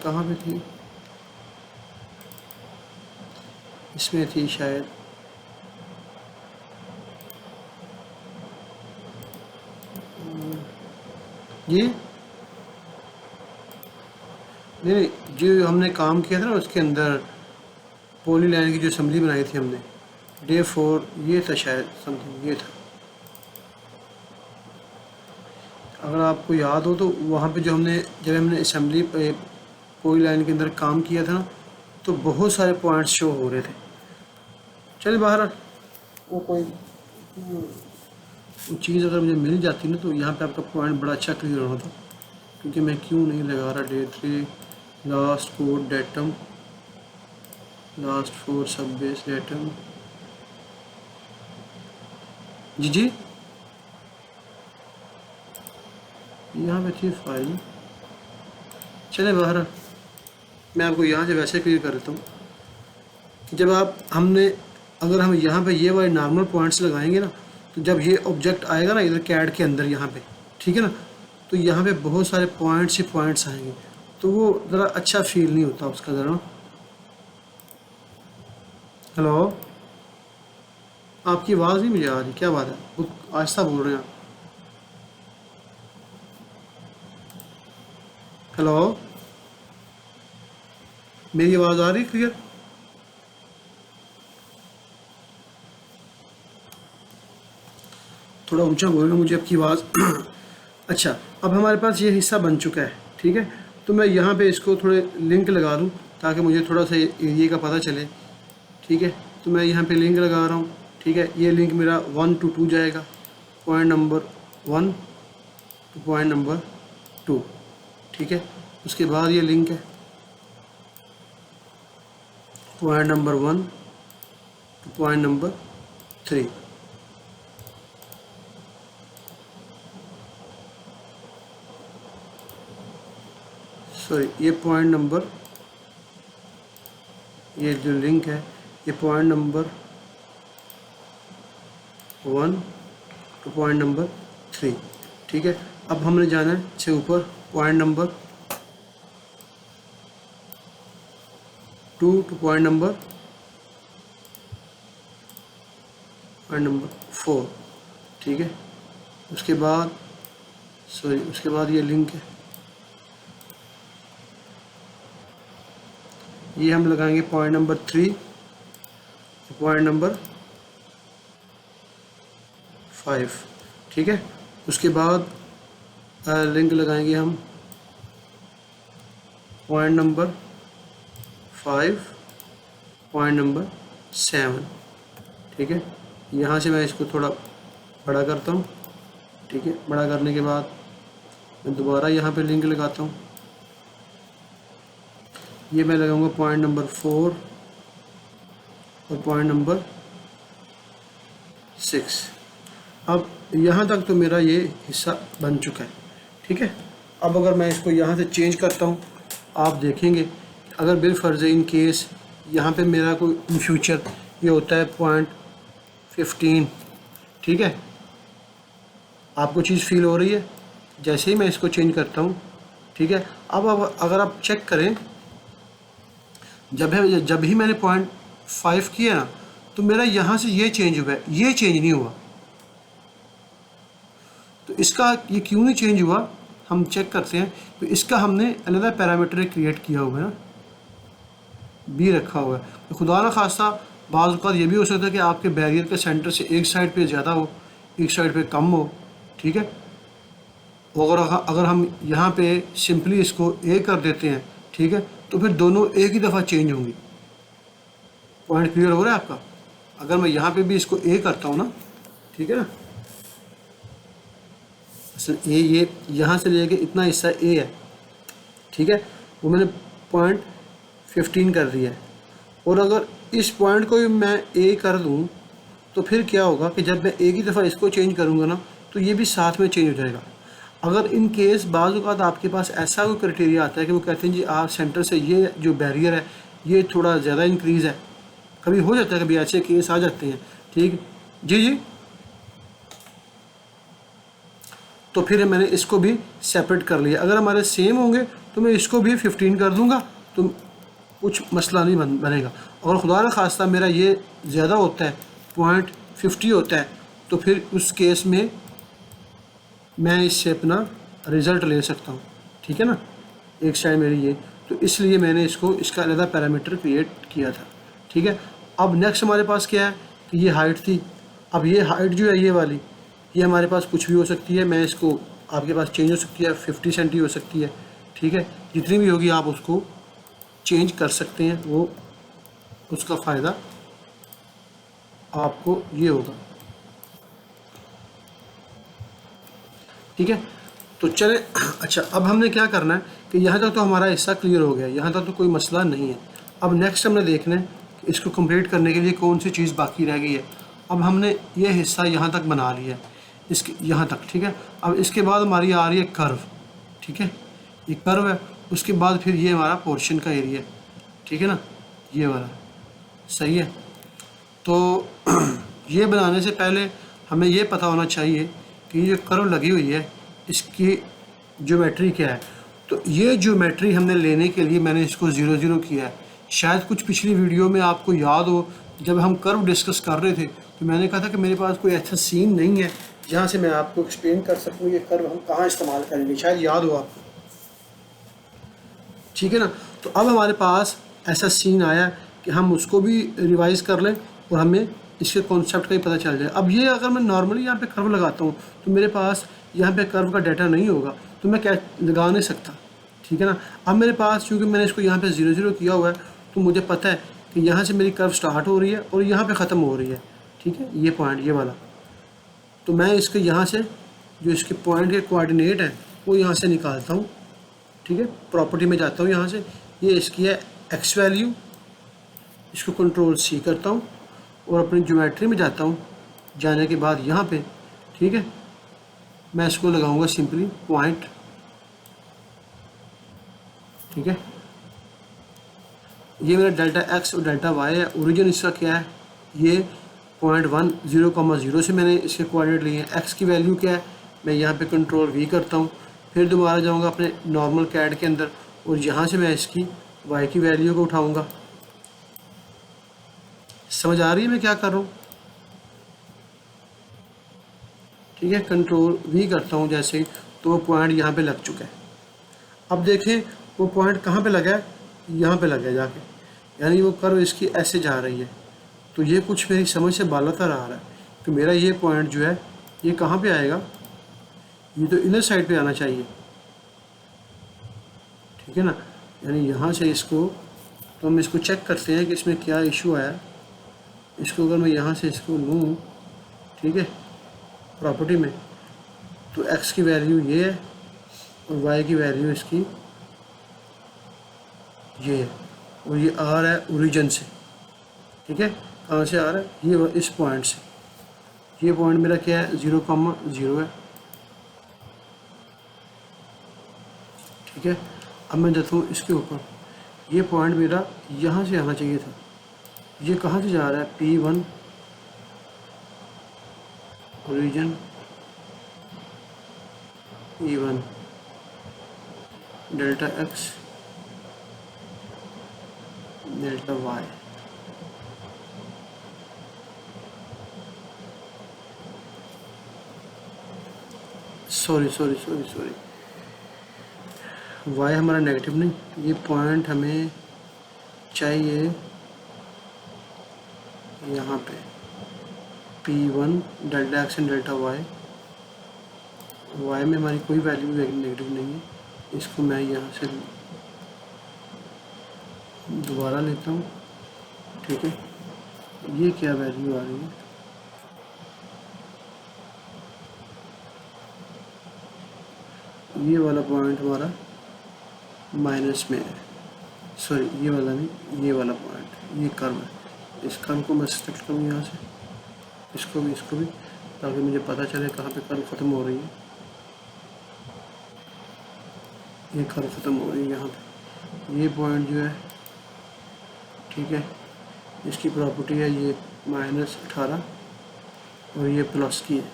A: कहाँ पे थी, इसमें थी शायद, ये नहीं, जो हमने काम किया था ना उसके अंदर पॉली लाइन की जो असम्बली बनाई थी हमने, डे 4, ये था शायद, समथिंग ये था। अगर आपको याद हो तो वहाँ पे जब हमने असम्बली पॉली लाइन के अंदर काम किया था ना, तो बहुत सारे पॉइंट्स शो हो रहे थे। चलिए बाहर, वो कोई वो चीज़ अगर मुझे मिल जाती ना, तो यहाँ पे आपका पॉइंट बड़ा अच्छा क्लियर होना था। क्योंकि मैं क्यों नहीं लगा रहा day 3 last code datum, last 4 सब बेस डेटम, जी यहाँ पे थी फाइल। चले बाहर, मैं आपको यहाँ से वैसे क्लियर कर देता हूँ कि जब अगर हम यहाँ पे ये वाले नॉर्मल पॉइंट्स लगाएंगे ना, तो जब ये ऑब्जेक्ट आएगा ना इधर कैड के अंदर यहाँ पे, ठीक है ना, तो यहाँ पे बहुत सारे पॉइंट्स ही पॉइंट्स आएंगे, तो वो ज़रा अच्छा फील नहीं होता उसका ज़रा। हेलो, आपकी आवाज़ नहीं मुझे आ रही, क्या बात है, बहुत आहिस्ता बोल रहे हैं आप। हेलो, मेरी आवाज़ आ रही क्लियर? थोड़ा ऊंचा बोलना मुझे आपकी आवाज़। अच्छा, अब हमारे पास ये हिस्सा बन चुका है, ठीक है, तो मैं यहाँ पे इसको थोड़े लिंक लगा दूँ ताकि मुझे थोड़ा सा एरिया का पता चले। ठीक है, तो मैं यहाँ पे लिंक लगा रहा हूँ। ठीक है, ये लिंक मेरा 1 to 2 जाएगा, point number 1 to point number 2। ठीक है, उसके बाद ये लिंक है point number 1 to point number 3। Sorry, ये पॉइंट नंबर, ये जो लिंक है ये point number 1 to point number 3। ठीक है, अब हमने जाना है इससे ऊपर point number 2 to point number 4। ठीक है, उसके बाद ये लिंक है, ये हम लगाएंगे पॉइंट नंबर 3 पॉइंट नंबर 5। ठीक है, उसके बाद लिंक लगाएंगे हम पॉइंट नंबर 5 पॉइंट नंबर 7। ठीक है, यहाँ से मैं इसको थोड़ा बड़ा करता हूँ। ठीक है, बड़ा करने के बाद मैं दोबारा यहाँ पे लिंक लगाता हूँ, ये मैं लगाऊंगा पॉइंट नंबर 4 और पॉइंट नंबर 6। अब यहाँ तक तो मेरा ये हिस्सा बन चुका है। ठीक है, अब अगर मैं इसको यहाँ से चेंज करता हूँ, आप देखेंगे अगर बिलफर्ज इन केस यहाँ पे मेरा कोई इन फ्यूचर ये होता है पॉइंट 15। ठीक है, आपको चीज़ फील हो रही है जैसे ही मैं इसको चेंज करता हूँ। ठीक है, अब अगर आप चेक करें, जब भी मैंने पॉइंट 5 किया ना, तो मेरा यहाँ से ये चेंज हुआ है, ये चेंज नहीं हुआ। तो इसका ये क्यों नहीं चेंज हुआ, हम चेक करते हैं। तो इसका हमने अलग पैरामीटर क्रिएट किया हुआ है ना, बी रखा हुआ है। तो खुदा ना खास्ता बाज़ औक़ात ये भी हो सकता है कि आपके बैरियर के सेंटर से एक साइड पे ज़्यादा हो, एक साइड पे कम हो, ठीक है। और अगर हम यहाँ पे सिंपली इसको ए कर देते हैं, ठीक है, तो फिर दोनों एक ही दफ़ा चेंज होंगी। पॉइंट क्लियर हो रहा है आपका? अगर मैं यहाँ पे भी इसको ए करता हूँ ना, ठीक है ना, असल ए ये यहाँ से लेके इतना हिस्सा ए है, ठीक है, वो मैंने पॉइंट 15 कर दिया है। और अगर इस पॉइंट को भी मैं ए कर दूँ तो फिर क्या होगा कि जब मैं एक ही दफ़ा इसको चेंज करूँगा ना, तो ये भी साथ में चेंज हो जाएगा। अगर इन केस बाज़ औक़ात आपके पास ऐसा कोई क्राइटेरिया आता है कि वो कहते हैं जी आप सेंटर से ये जो बैरियर है ये थोड़ा ज़्यादा इंक्रीज़ है, कभी हो जाता है, कभी ऐसे केस आ जाते हैं, ठीक जी। तो फिर मैंने इसको भी सेपरेट कर लिया। अगर हमारे सेम होंगे तो मैं इसको भी 15 कर दूंगा, तो कुछ मसला नहीं बनेगा। और खुदा न खास्ता मेरा ये ज़्यादा होता है, पॉइंट 50 होता है, तो फिर उस केस में मैं इससे अपना रिज़ल्ट ले सकता हूँ, ठीक है ना। एक साइड मेरी ये, तो इसलिए मैंने इसको इसका अलग पैरामीटर क्रिएट किया था, ठीक है। अब नेक्स्ट हमारे पास क्या है कि ये हाइट थी। अब ये हाइट जो है ये वाली, ये हमारे पास कुछ भी हो सकती है। मैं इसको आपके पास चेंज हो सकती है, 50 सेंटी हो सकती है, ठीक है। जितनी भी होगी आप उसको चेंज कर सकते हैं, वो उसका फ़ायदा आपको ये होगा, ठीक है। तो चले, अच्छा अब हमने क्या करना है कि यहाँ तक तो हमारा हिस्सा क्लियर हो गया, यहाँ तक तो कोई मसला नहीं है। अब नेक्स्ट हमने देखना है कि इसको कंप्लीट करने के लिए कौन सी चीज़ बाकी रह गई है। अब हमने ये हिस्सा यहाँ तक बना लिया है, इसके यहाँ तक, ठीक है। अब इसके बाद हमारी आ रही है कर्व, ठीक है, ये कर्व है। उसके बाद फिर ये हमारा पोर्शन का एरिया है, ठीक है ना, ये वाला, सही है। तो ये बनाने से पहले हमें ये पता होना चाहिए कि ये कर्व लगी हुई है इसकी ज्योमेट्री क्या है। तो ये ज्योमेट्री हमने लेने के लिए मैंने इसको 0 0 किया है। शायद कुछ पिछली वीडियो में आपको याद हो, जब हम कर्व डिस्कस कर रहे थे तो मैंने कहा था कि मेरे पास कोई ऐसा सीन नहीं है जहाँ से मैं आपको एक्सप्लेन कर सकूँ ये कर्व हम कहाँ इस्तेमाल करेंगे, शायद याद हो आपको, ठीक है ना। तो अब हमारे पास ऐसा सीन आया कि हम उसको भी रिवाइज कर लें और हमें इसके कॉन्सेप्ट का ही पता चल जाए। अब ये अगर मैं नॉर्मली यहाँ पे कर्व लगाता हूँ तो मेरे पास यहाँ पे कर्व का डाटा नहीं होगा, तो मैं क्या लगा नहीं सकता, ठीक है ना। अब मेरे पास चूँकि मैंने इसको यहाँ पे 0 0 किया हुआ है, तो मुझे पता है कि यहाँ से मेरी कर्व स्टार्ट हो रही है और यहाँ पे ख़त्म हो रही है, ठीक है, ये पॉइंट ये वाला। तो मैं इसके यहाँ से जो इसके पॉइंट के कोऑर्डिनेट है वो यहाँ से निकालता हूँ, ठीक है। प्रॉपर्टी में जाता हूँ, यहाँ से ये इसकी है एक्स वैल्यू, इसको कंट्रोल C करता हूँ और अपनी ज्योमेट्री में जाता हूँ। जाने के बाद यहाँ पे, ठीक है, मैं इसको लगाऊंगा सिंपली पॉइंट, ठीक है। ये मेरा डेल्टा एक्स और डेल्टा वाई है। ओरिजिन इसका क्या है, ये 0.10,0 से मैंने इसके कोऑर्डिनेट लिए हैं। एक्स की वैल्यू क्या है, मैं यहाँ पे कंट्रोल V करता हूँ, फिर दोबारा जाऊँगा अपने नॉर्मल कैड के अंदर और यहाँ से मैं इसकी वाई की वैल्यू को उठाऊँगा। समझ आ रही है मैं क्या कर रहा हूँ, ठीक है। कंट्रोल V करता हूँ जैसे ही, तो वो पॉइंट यहाँ पे लग चुका है। अब देखें वो पॉइंट कहाँ पे लगा है, यहाँ पे लगा है जाके, यानी वो कर्व इसकी ऐसे जा रही है। तो ये कुछ मेरी समझ से बालातर आ रहा है कि मेरा ये पॉइंट जो है ये कहाँ पे आएगा, ये तो इनर साइड पे आना चाहिए, ठीक है ना। यानी यहाँ से इसको, तो हम इसको चेक करते हैं कि इसमें क्या इशू आया। इसको अगर मैं यहाँ से इसको लूँ, ठीक है, प्रॉपर्टी में, तो एक्स की वैल्यू ये है और वाई की वैल्यू इसकी ये है और ये आ रहा है ओरिजिन से, ठीक है। कहाँ से आ रहा है, ये इस पॉइंट से। ये पॉइंट मेरा क्या है, 0,0 है, ठीक है। अब मैं जाता हूँ इसके ऊपर, ये पॉइंट मेरा यहाँ से आना चाहिए था। ये कहाँ से जा रहा है, P1 origin E1 delta x delta y, sorry sorry sorry sorry, y हमारा नेगेटिव नहीं, ये पॉइंट हमें चाहिए यहाँ पे P1 delta x and delta y. Y में हमारी कोई वैल्यू नेगेटिव नहीं है, इसको मैं यहाँ से दोबारा लेता हूँ। ठीक है, ये क्या वैल्यू आ रही है, ये वाला पॉइंट हमारा माइनस में है, सॉरी ये वाला नहीं, ये वाला पॉइंट, ये कर्व है। इस कर्व को मैं सेलेक्ट करूँ यहाँ से, इसको भी, ताकि मुझे पता चले कहाँ पे कर्व ख़त्म हो रही है। ये कर्व ख़त्म हो रही है यहाँ पे, ये पॉइंट जो है, ठीक है, इसकी प्रॉपर्टी है ये -18 और ये प्लस की है।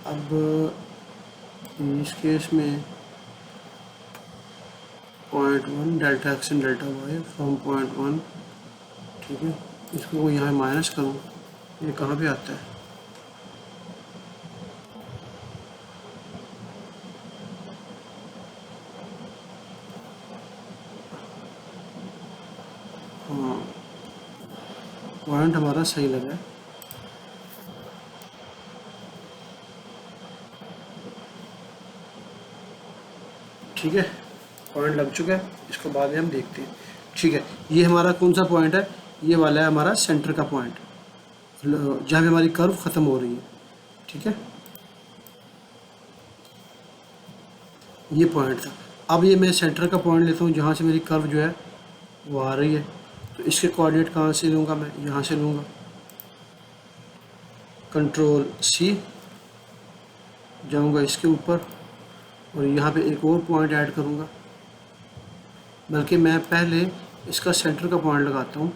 A: अब इस केस में .1 delta x and delta y from .1, ठीक है, इसको यहाँ माइनस करूँ, ये कहाँ पे आता है, हाँ पॉइंट हमारा सही लगा है। ठीक है, पॉइंट लग चुका है, इसको बाद में हम देखते हैं। ठीक है, ये हमारा कौन सा पॉइंट है, ये वाला है हमारा सेंटर का पॉइंट, जहाँ पे हमारी कर्व ख़त्म हो रही है। ठीक है, ये पॉइंट था। अब ये मैं सेंटर का पॉइंट लेता हूँ जहाँ से मेरी कर्व जो है वो आ रही है, तो इसके कोऑर्डिनेट कहाँ से लूँगा, मैं यहाँ से लूँगा, Ctrl+C, जाऊँगा इसके ऊपर और यहाँ पे एक और पॉइंट ऐड करूँगा, बल्कि मैं पहले इसका सेंटर का पॉइंट लगाता हूँ,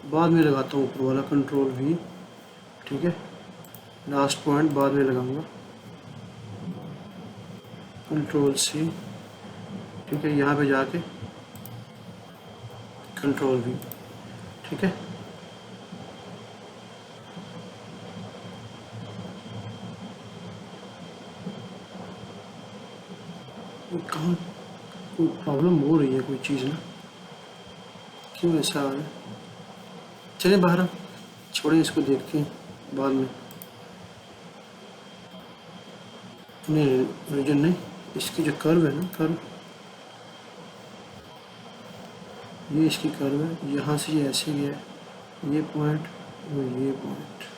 A: बाद में लगाता हूँ ऊपर वाला, Ctrl+V। ठीक है, लास्ट पॉइंट बाद में लगाऊंगा, Ctrl+C। ठीक है, यहाँ पे जाके Ctrl+V। ठीक है, कहाँ कोई प्रॉब्लम हो रही है, कोई चीज़ ना, क्यों ऐसा आ रहा है। चलिए बाहर हम छोड़े, इसको देखते हैं बाद में। नहीं रीजन नहीं, इसकी जो कर्व है ना, कर्व ये इसकी कर्व है, यहाँ से ये ऐसे गया है, ये पॉइंट और ये पॉइंट,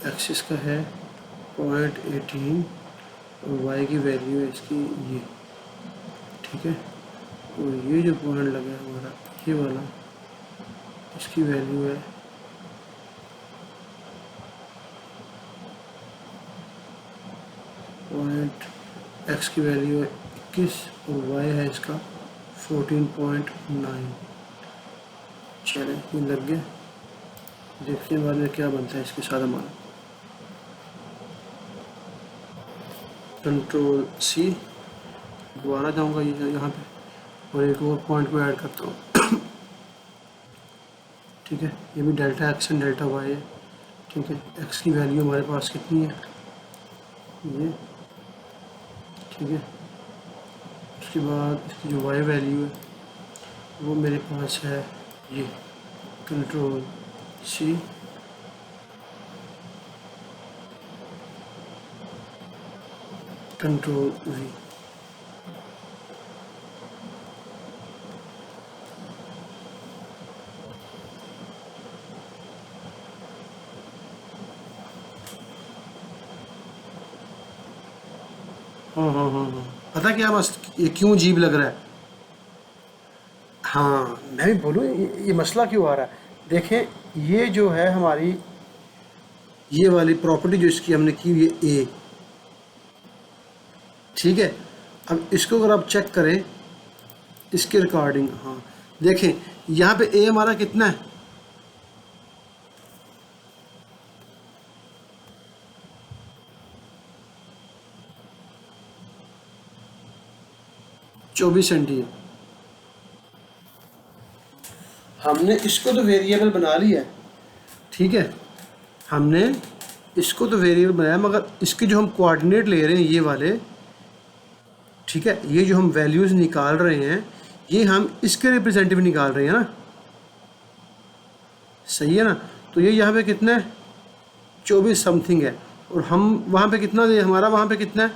A: एक्सिस का है .18 और वाई की वैल्यू है इसकी ये। ठीक है, और ये जो पॉइंट लगा है हमारा ये वाला, इसकी वैल्यू है पॉइंट, एक्स की वैल्यू है 21 और वाई है इसका 14.9। चले ये लग गया, देखते हैं बाद में क्या बनता है इसके साथ हमारा। Ctrl+C, दोबारा जाऊंगा यहाँ पे और एक और पॉइंट को ऐड करता हूँ। ठीक है, ये भी delta x and delta y है। ठीक है, एक्स की वैल्यू हमारे पास कितनी है, ये। ठीक है, उसके बाद इसकी जो वाई वैल्यू है वो मेरे पास है ये, Ctrl+C, Ctrl+V। हाँ, पता क्या ये क्यों अजीब लग रहा है। हाँ मैं भी बोलूँ, ये मसला क्यों आ रहा है। देखें, ये जो है हमारी ये वाली प्रॉपर्टी जो इसकी हमने की, ये ए। ठीक है, अब इसको अगर आप चेक करें इसके रिकॉर्डिंग, हाँ देखें यहाँ पे ए हमारा कितना है, 24 सेंटी है। हमने इसको तो वेरिएबल बना लिया है, ठीक है, हमने इसको तो वेरिएबल बनाया, मगर इसके जो हम कोऑर्डिनेट ले रहे हैं ये वाले, ठीक है, ये जो हम वैल्यूज़ निकाल रहे हैं ये हम इसके रिप्रेजेंटेटिव निकाल रहे हैं ना, सही है ना। तो ये यहाँ पे कितना है, 24 समथिंग है, और हम वहाँ पे कितना दे, हमारा वहाँ पे कितना है,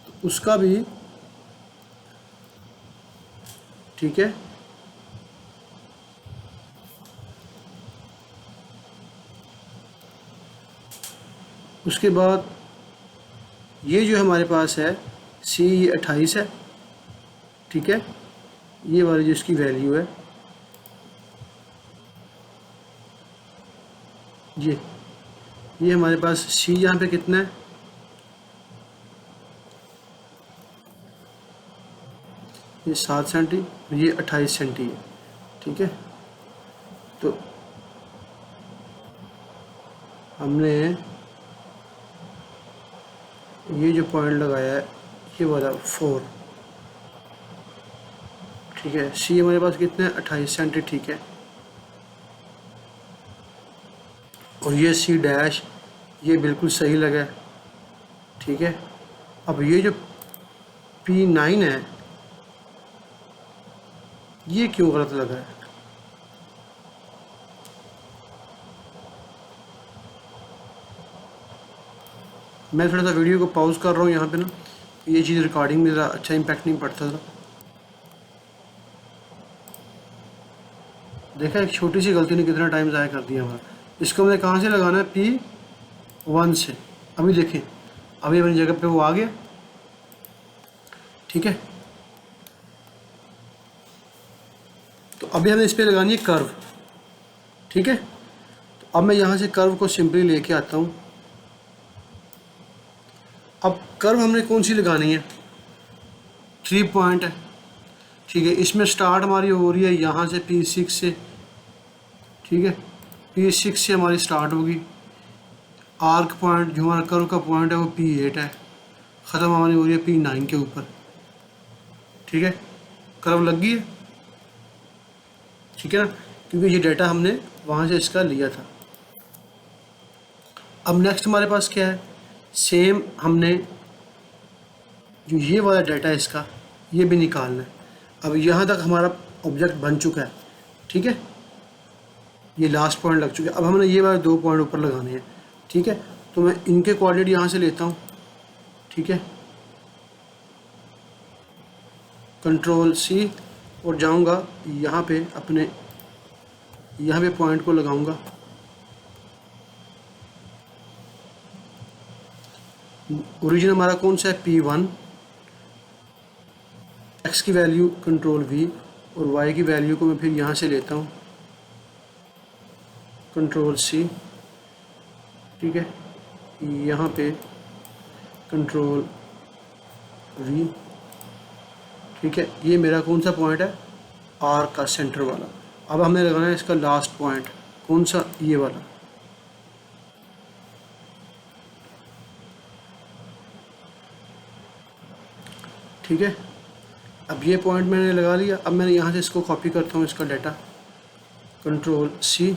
A: तो उसका भी, ठीक है, उसके बाद ये जो हमारे पास है सी, ये 28 है, ठीक है, ये वाली जो इसकी वैल्यू है ये हमारे पास सी यहाँ पे कितना है, ये 7 सेंटी, ये 28 सेंटी है, ठीक है। तो हमने ये जो पॉइंट लगाया है ये वाला 4, ठीक है, सी हमारे पास कितना है, 28 सेंटी, ठीक है, और ये सी डैश ये बिल्कुल सही लगा, ठीक है। अब ये जो P9 है ये क्यों गलत लग रहा है, मैं थोड़ा सा वीडियो को पॉज कर रहा हूँ यहाँ पे ना, ये चीज़ रिकॉर्डिंग में ज़रा अच्छा इम्पैक्ट नहीं पड़ता था। देखा एक छोटी सी गलती ने कितना टाइम ज़ाया कर दिया हमारा। इसको मैंने कहाँ से लगाना है, P1 से। अभी देखें, अभी अपनी जगह पे वो आ गया, ठीक है। तो अभी हमें इस पर लगानी है कर्व, ठीक है। तो अब मैं यहाँ से कर्व को सिंपली लेके आता हूँ। अब कर्व हमने कौन सी लगानी है, 3 पॉइंट है, ठीक है। इसमें स्टार्ट हमारी हो रही है यहाँ से P6 से, ठीक है, P6 से हमारी स्टार्ट होगी। आर्क पॉइंट जो हमारा कर्व का पॉइंट है वो P8 है, ख़त्म हमारी हो रही है P9 के ऊपर, ठीक है। कर्व लग गई है, ठीक है ना, क्योंकि ये डेटा हमने वहाँ से इसका लिया था। अब नेक्स्ट हमारे पास क्या है, सेम हमने जो ये वाला डाटा है इसका ये भी निकालना है। अब यहाँ तक हमारा ऑब्जेक्ट बन चुका है, ठीक है, ये लास्ट पॉइंट लग चुका है। अब हमने ये वाले 2 पॉइंट ऊपर लगाने हैं, ठीक है। तो मैं इनके कोऑर्डिनेट यहाँ से लेता हूँ, ठीक है, Ctrl+C, और जाऊँगा यहाँ पे अपने, यहाँ पे पॉइंट को लगाऊंगा। ओरिजिन हमारा कौन सा है, P1, x की वैल्यू Ctrl+V, और y की वैल्यू को मैं फिर यहाँ से लेता हूँ Ctrl+C, ठीक है, यहाँ पे Ctrl+V, ठीक है। ये मेरा कौन सा पॉइंट है, R का सेंटर वाला। अब हमें लगाना है इसका लास्ट पॉइंट, कौन सा, ये वाला, ठीक है। अब ये पॉइंट मैंने लगा लिया। अब मैंने यहाँ से इसको कॉपी करता हूँ, इसका डाटा, Ctrl+C,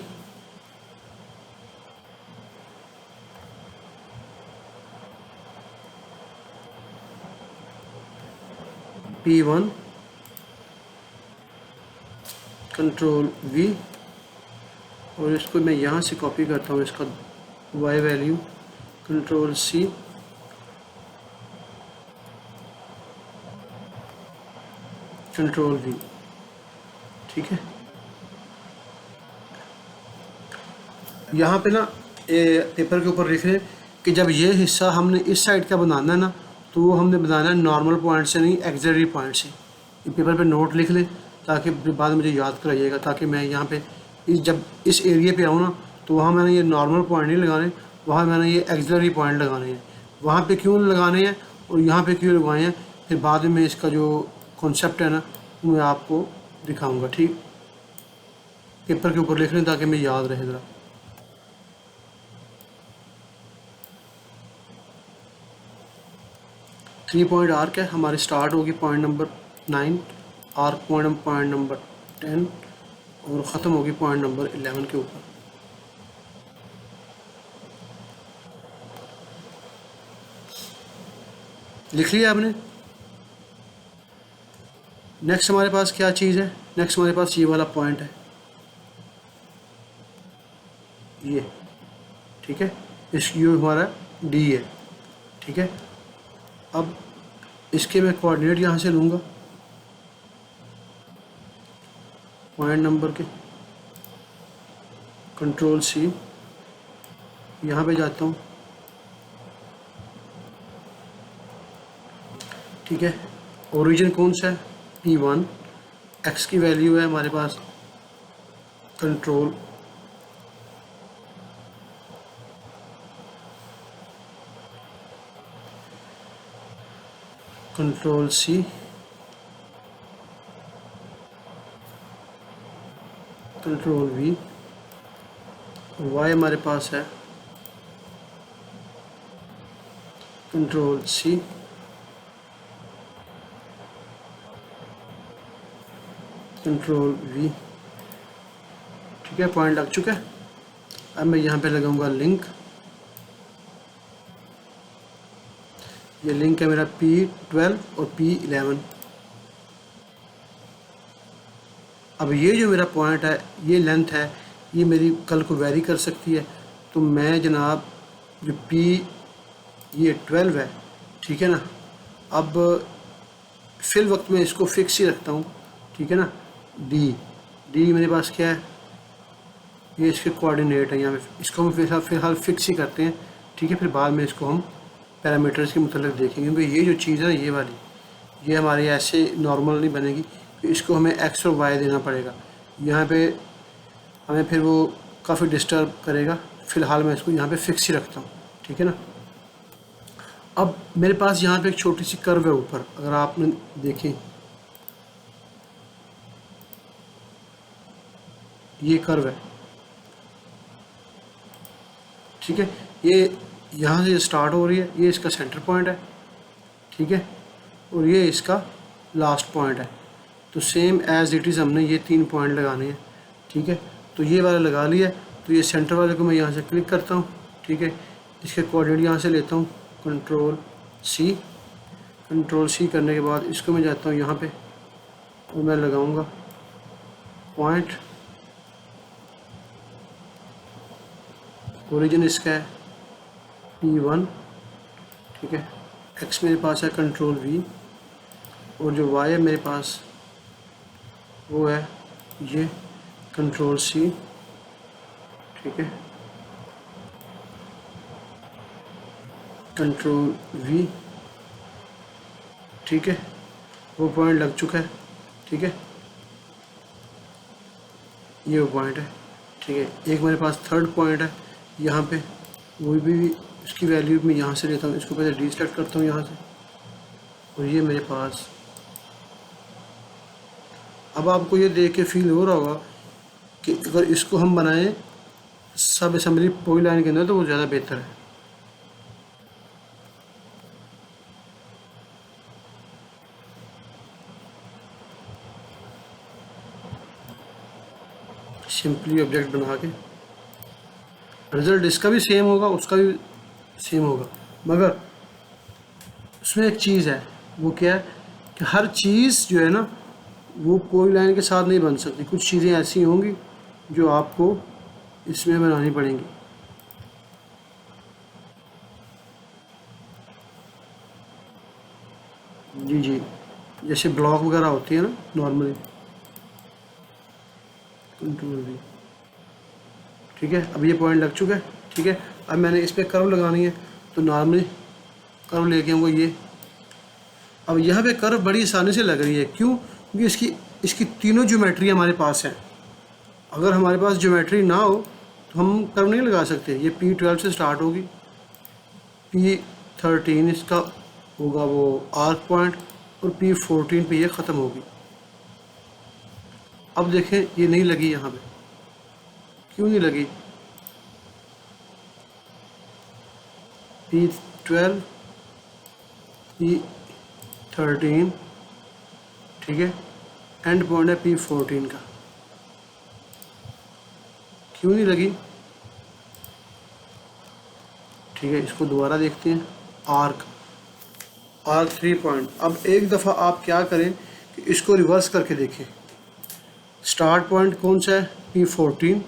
A: P1, Ctrl+V, और इसको मैं यहाँ से कॉपी करता हूँ, इसका y वैल्यू, Ctrl+C, Ctrl+V, ठीक है। यहाँ पे ना पेपर के ऊपर लिख रहे कि जब ये हिस्सा हमने इस साइड का बनाना है ना, तो वो हमने बनाना है नॉर्मल पॉइंट से, नहीं एक्सिलरी पॉइंट से। ये पेपर पे नोट लिख लें ताकि बाद में मुझे याद कराइएगा, ताकि मैं यहाँ पे जब इस एरिया पे आऊँ ना, तो वहाँ मैंने ये नॉर्मल पॉइंट नहीं लगाने, वहाँ मैंने ये एक्सिलरी पॉइंट लगाने हैं। वहाँ पे क्यों लगाने हैं और यहाँ पे क्यों लगवाए हैं, फिर बाद में मैं इसका जो कॉन्सेप्ट है ना मैं आपको दिखाऊँगा, ठीक। पेपर के ऊपर लिख लें ताकि मैं याद रहे ज़रा। 3 पॉइंट आर्क है, हमारी स्टार्ट होगी point number 9, arc point number 10 और ख़त्म होगी पॉइंट नंबर 11 के ऊपर। लिख लिया आपने। नेक्स्ट हमारे पास क्या चीज़ है, नेक्स्ट हमारे पास ये वाला पॉइंट है, ये ठीक है, इस ये हमारा डी है, ठीक है। अब इसके मैं कोऑर्डिनेट यहाँ से लूँगा पॉइंट नंबर के, कंट्रोल सी, यहाँ पे जाता हूँ, ठीक है। ओरिजिन कौन सा है, P1, एक्स की वैल्यू है हमारे पास control C, control V, Y हमारे पास है कंट्रोल C, कंट्रोल V, ठीक है। पॉइंट लग चुका है। अब मैं यहाँ पे लगाऊंगा लिंक, ये लिंक है मेरा P12 और P11। अब ये जो मेरा पॉइंट है, ये लेंथ है, ये मेरी कल को वेरी कर सकती है, तो मैं जनाब जो ये 12 है, ठीक है ना, अब फिल वक्त में इसको फिक्स ही रखता हूँ, ठीक है ना। डी मेरे पास क्या है, ये इसके कोऑर्डिनेट है, यहाँ पे इसको हम फिलहाल फिक्स ही करते हैं, ठीक है। फिर बाद में इसको हम पैरामीटर्स के मतलब देखेंगे, क्योंकि ये जो चीज़ है ये वाली, ये हमारी ऐसे नॉर्मल नहीं बनेगी, तो इसको हमें एक्स और वाई देना पड़ेगा। यहाँ पे हमें फिर वो काफ़ी डिस्टर्ब करेगा, फ़िलहाल मैं इसको यहाँ पे फिक्स ही रखता हूँ, ठीक है ना। अब मेरे पास यहाँ पे एक छोटी सी कर्व है ऊपर, अगर आपने देखें ये कर्व है, ठीक है। ये यहाँ से स्टार्ट हो रही है, ये इसका सेंटर पॉइंट है, ठीक है, और ये इसका लास्ट पॉइंट है। तो सेम एज इट इज़ हमने ये 3 पॉइंट लगाने हैं, ठीक है। तो ये वाला लगा लिया, तो ये सेंटर वाले को मैं यहाँ से क्लिक करता हूँ, ठीक है। इसके कोऑर्डिनेट यहाँ से लेता हूँ कंट्रोल सी करने के बाद इसको मैं जाता हूँ यहाँ पे और मैं लगाऊंगा पॉइंट, ओरिजिन इसका है P1, ठीक है। एक्स मेरे पास है कंट्रोल V, और जो वाई है मेरे पास वो है ये कंट्रोल C, ठीक है, कंट्रोल V, ठीक है। वो पॉइंट लग चुका है, ठीक है, ये वो पॉइंट है, ठीक है। एक मेरे पास थर्ड पॉइंट है यहाँ पे, वो भी उसकी वैल्यू मैं यहाँ से लेता हूँ, इसको पहले रीसेट करता हूँ यहाँ से, और ये मेरे पास, अब आपको ये देख के फील हो रहा होगा कि अगर इसको हम बनाएं सब असेंबली पॉली लाइन के अंदर तो वो ज़्यादा बेहतर है। सिंपली ऑब्जेक्ट बना के रिजल्ट इसका भी सेम होगा, उसका भी सेम होगा, मगर उसमें एक चीज़ है, वो क्या है कि हर चीज़ जो है ना वो कोई लाइन के साथ नहीं बन सकती, कुछ चीज़ें ऐसी होंगी जो आपको इसमें बनानी पड़ेंगी। जी, जैसे ब्लॉक वगैरह होती है ना नॉर्मली, कंट्रोल V, ठीक है। अब ये पॉइंट लग चुका है, ठीक है। अब मैंने इस पर कर्व लगानी है, तो नॉर्मली कर्व लेके आऊँगा ये। अब यहाँ पे कर्व बड़ी आसानी से लग रही है, क्यों, क्योंकि इसकी तीनों ज्योमेट्री हमारे पास है। अगर हमारे पास ज्योमेट्री ना हो तो हम कर्व नहीं लगा सकते। ये P12 से स्टार्ट होगी, P13 इसका होगा वो आर्क पॉइंट, और P14 पे ये ख़त्म होगी। अब देखें ये नहीं लगी यहाँ पे, क्यों नहीं लगी, P12 P13, ठीक है, एंड पॉइंट है P14 का। क्यों नहीं लगी? ठीक है, इसको दोबारा देखते हैं। Arc 3 point. अब एक दफ़ा आप क्या करें कि इसको रिवर्स करके देखें। स्टार्ट पॉइंट कौन सा है? P14।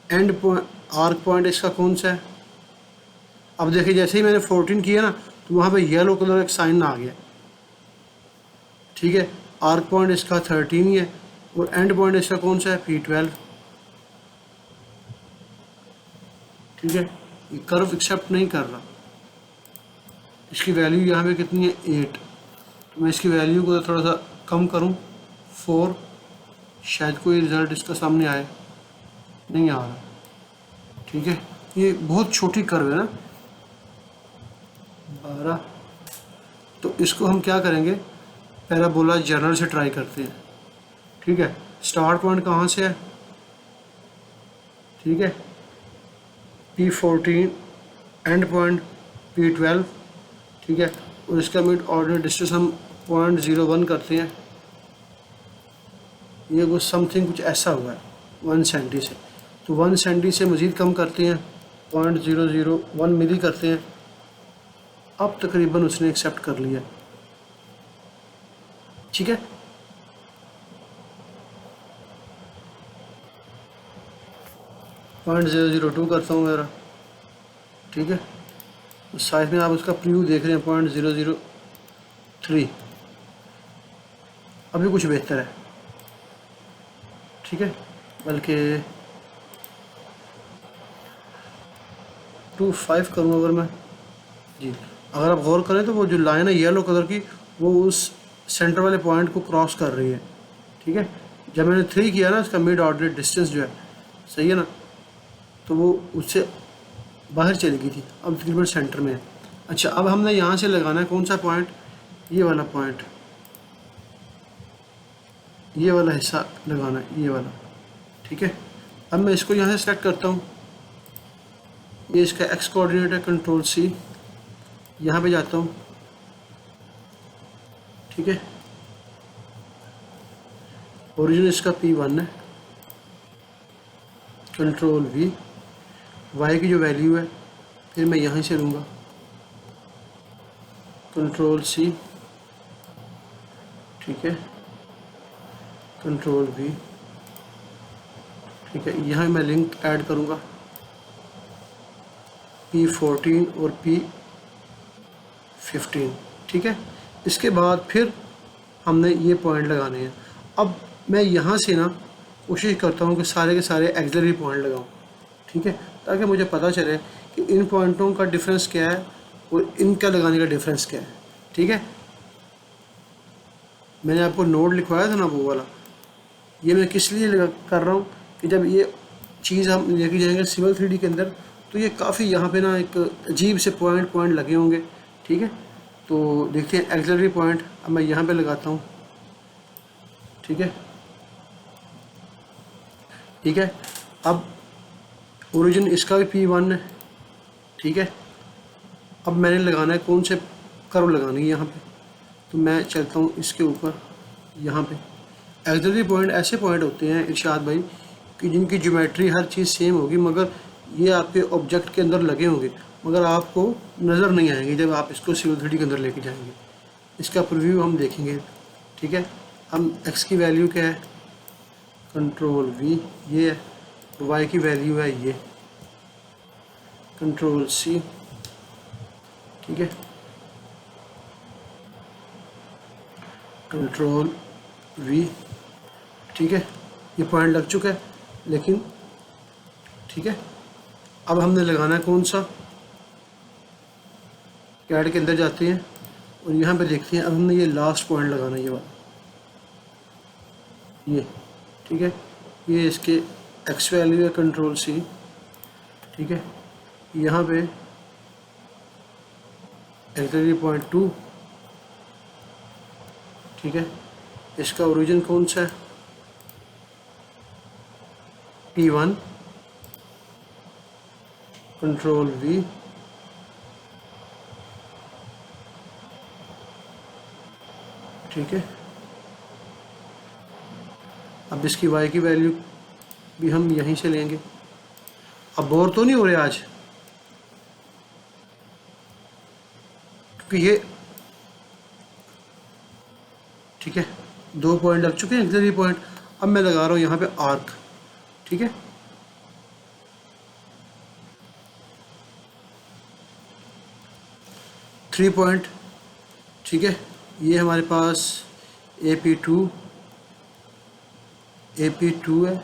A: And point, arc point इसका कौन सा है? अब देखिए, जैसे ही मैंने 14 किया ना, तो वहाँ पे येलो कलर एक साइन आ गया। ठीक है, आर्क पॉइंट इसका 13 ही है, और एंड पॉइंट इसका कौन सा है? P12। ठीक है, ये कर्व एक्सेप्ट नहीं कर रहा। इसकी वैल्यू यहाँ पे कितनी है? 8। तो मैं इसकी वैल्यू को थोड़ा सा कम करूँ, 4। शायद कोई रिज़ल्ट इसका सामने आए, नहीं आ रहा। ठीक है, ये बहुत छोटी कर्व है ना, 12। तो इसको हम क्या करेंगे, पैराबोला जर्नल से ट्राई करते हैं। ठीक है, स्टार्ट पॉइंट कहाँ से है? ठीक है, P14, एंड पॉइंट P12। ठीक है, और इसका मिड ऑर्डिनल डिस्टेंस हम 0.01 करते हैं। ये कुछ समथिंग कुछ ऐसा हुआ है 1 सेंटी से, तो 1 सेंटी से मज़ीद कम करते हैं, 0.001 मिली करते हैं। अब तकरीबन उसने एक्सेप्ट कर लिया। ठीक है, .002 करता हूँ मेरा। ठीक है, साइज में आप उसका प्रीव्यू देख रहे हैं, 0.003। अभी कुछ बेहतर है। ठीक है, बल्कि 2.5 करूँ अगर मैं जी। अगर आप गौर करें तो वो जो लाइन है येलो कलर की, वो उस सेंटर वाले पॉइंट को क्रॉस कर रही है। ठीक है, जब मैंने 3 किया ना, इसका मिड ऑर्डिनल डिस्टेंस जो है, सही है ना, तो वो उससे बाहर चली गई थी, अब तकरीबन सेंटर में है। अच्छा, अब हमने यहाँ से लगाना है कौन सा पॉइंट? ये वाला पॉइंट, ये वाला हिस्सा लगाना है, ये वाला। ठीक है, अब मैं इसको यहाँ से सेलेक्ट करता हूँ। ये इसका एक्स कोऑर्डिनेट है, Ctrl+C, यहाँ पे जाता हूँ। ठीक है, ओरिजिन इसका P1 है, Ctrl+V, y की जो वैल्यू है फिर मैं यहाँ से लूँगा, Ctrl+C, ठीक है, Ctrl+V। ठीक है, यहाँ मैं लिंक ऐड करूँगा, P14 और P15। ठीक है, इसके बाद फिर हमने ये पॉइंट लगाने हैं। अब मैं यहाँ से ना कोशिश करता हूँ कि सारे के सारे एक्सिलरी पॉइंट लगाऊँ। ठीक है, ताकि मुझे पता चले कि इन पॉइंटों का डिफरेंस क्या है और इनका लगाने का डिफरेंस क्या है। ठीक है, मैंने आपको नोट लिखवाया था ना वो वाला, ये मैं किस लिए कर रहा हूँ कि जब ये चीज़ हम लेके जाएंगे सिविल 3D के अंदर, तो ये काफ़ी यहाँ पे ना एक अजीब से पॉइंट लगे होंगे। ठीक है, तो देखते हैं एक्सिलरी पॉइंट। अब मैं यहाँ पे लगाता हूँ। ठीक है, ठीक है, अब ओरिजिन इसका भी P1 है। ठीक है, अब मैंने लगाना है कौन से कर्व लगानी है यहाँ पे, तो मैं चलता हूँ इसके ऊपर। यहाँ पे एक्सिलरी पॉइंट ऐसे पॉइंट होते हैं इरशाद भाई कि जिनकी ज्योमेट्री हर चीज़ सेम होगी, मगर ये आपके ऑब्जेक्ट के अंदर लगे होंगे, मगर आपको नज़र नहीं आएंगे जब आप इसको सिविल 3D के अंदर लेके जाएंगे। इसका प्रीव्यू हम देखेंगे। ठीक है, हम x की वैल्यू क्या है? Ctrl+V, ये है। y की वैल्यू है ये, Ctrl+C। ठीक है, Ctrl+V। ठीक है, ये पॉइंट लग चुका है, लेकिन ठीक है, अब हमने लगाना है कौन सा? कैड के अंदर जाते हैं और यहाँ पे देखते हैं। अब हमने ये लास्ट पॉइंट लगाना है, ये वाला, ये। ठीक है, ये इसके एक्स वैल्यू है, Ctrl+C। ठीक है, यहाँ पे एक्सिलरी पॉइंट 2। ठीक है, इसका ओरिजिन कौन सा है? P1, Ctrl+V, ठीक है। अब इसकी y की वैल्यू भी हम यहीं से लेंगे। अब बोर तो नहीं हो रहे आज, क्योंकि ये ठीक है 2 पॉइंट लग चुके हैं, एक्सिलरी पॉइंट। अब मैं लगा रहा हूँ यहाँ पे आर्क, ठीक है। थ्री पॉइंट, ठीक है। ये हमारे पास AP2 है,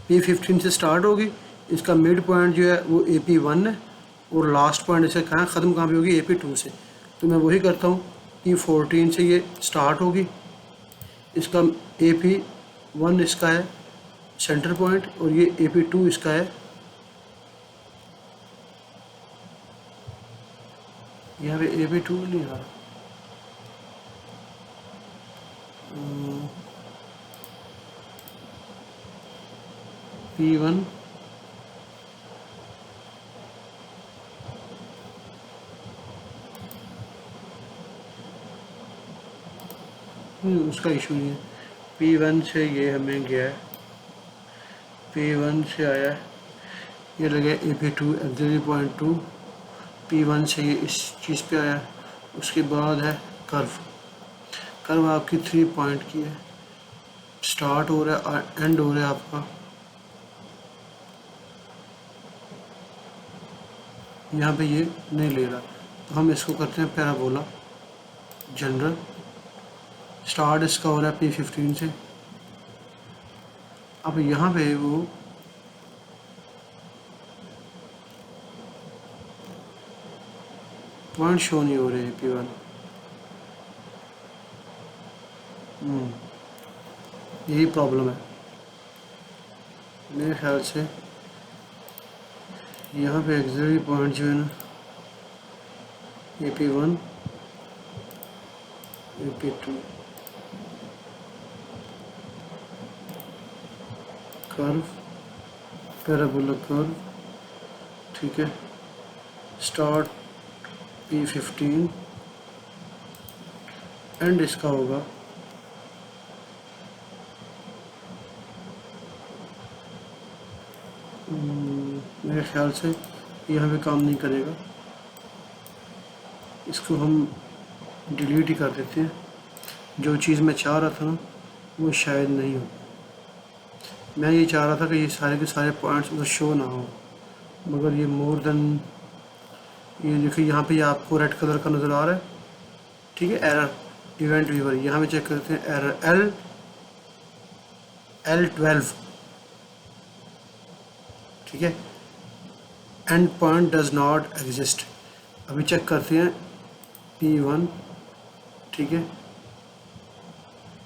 A: P15 से स्टार्ट होगी। इसका मिड पॉइंट जो है वो AP1 है, और लास्ट पॉइंट इसे कहाँ ख़त्म कहाँ पे होगी, AP2 से। तो मैं वही करता हूँ, P14 से ये स्टार्ट होगी, इसका AP1 इसका है सेंटर पॉइंट, और ये AP2 इसका है, यहाँ पे AP2 नहीं आ रहा, P1 उसका इशू नहीं है। P1 से ये हमें गया है, P1 से आया है, ये लगे AP2 एक्सिलरी पॉइंट 2, P1 से ये इस चीज़ पे आया है। उसके बाद है कर्व आपकी 3 पॉइंट की है, स्टार्ट हो रहा है, एंड हो रहा है आपका यहाँ पे, ये नहीं ले रहा। तो हम इसको करते हैं पैराबोला जनरल। स्टार्ट इसका हो रहा है P15 से। अब यहाँ पे वो पॉइंट शो नहीं हो रहे P1, यही प्रॉब्लम है मेरे ख्याल से। यहाँ पे एक्सिलरी पॉइंट जो है ना, AP1 AP2 curve, parabola curve, ठीक है। स्टार्ट P15, एंड इसका होगा मेरे ख्याल से यहाँ पे काम नहीं करेगा, इसको हम डिलीट ही कर देते हैं। जो चीज़ मैं चाह रहा था ना वो शायद नहीं हो। मैं ये चाह रहा था कि ये सारे के सारे पॉइंट्स उधर शो ना हो, मगर ये मोर देन, ये देखिए यहाँ पे आपको रेड कलर का नज़र आ रहा है, ठीक है। एरर इवेंट व्यूअर, यहाँ पे चेक करते हैं एरर L12, ठीक है। And point does not exist. अभी चेक करते हैं P1, ठीक है,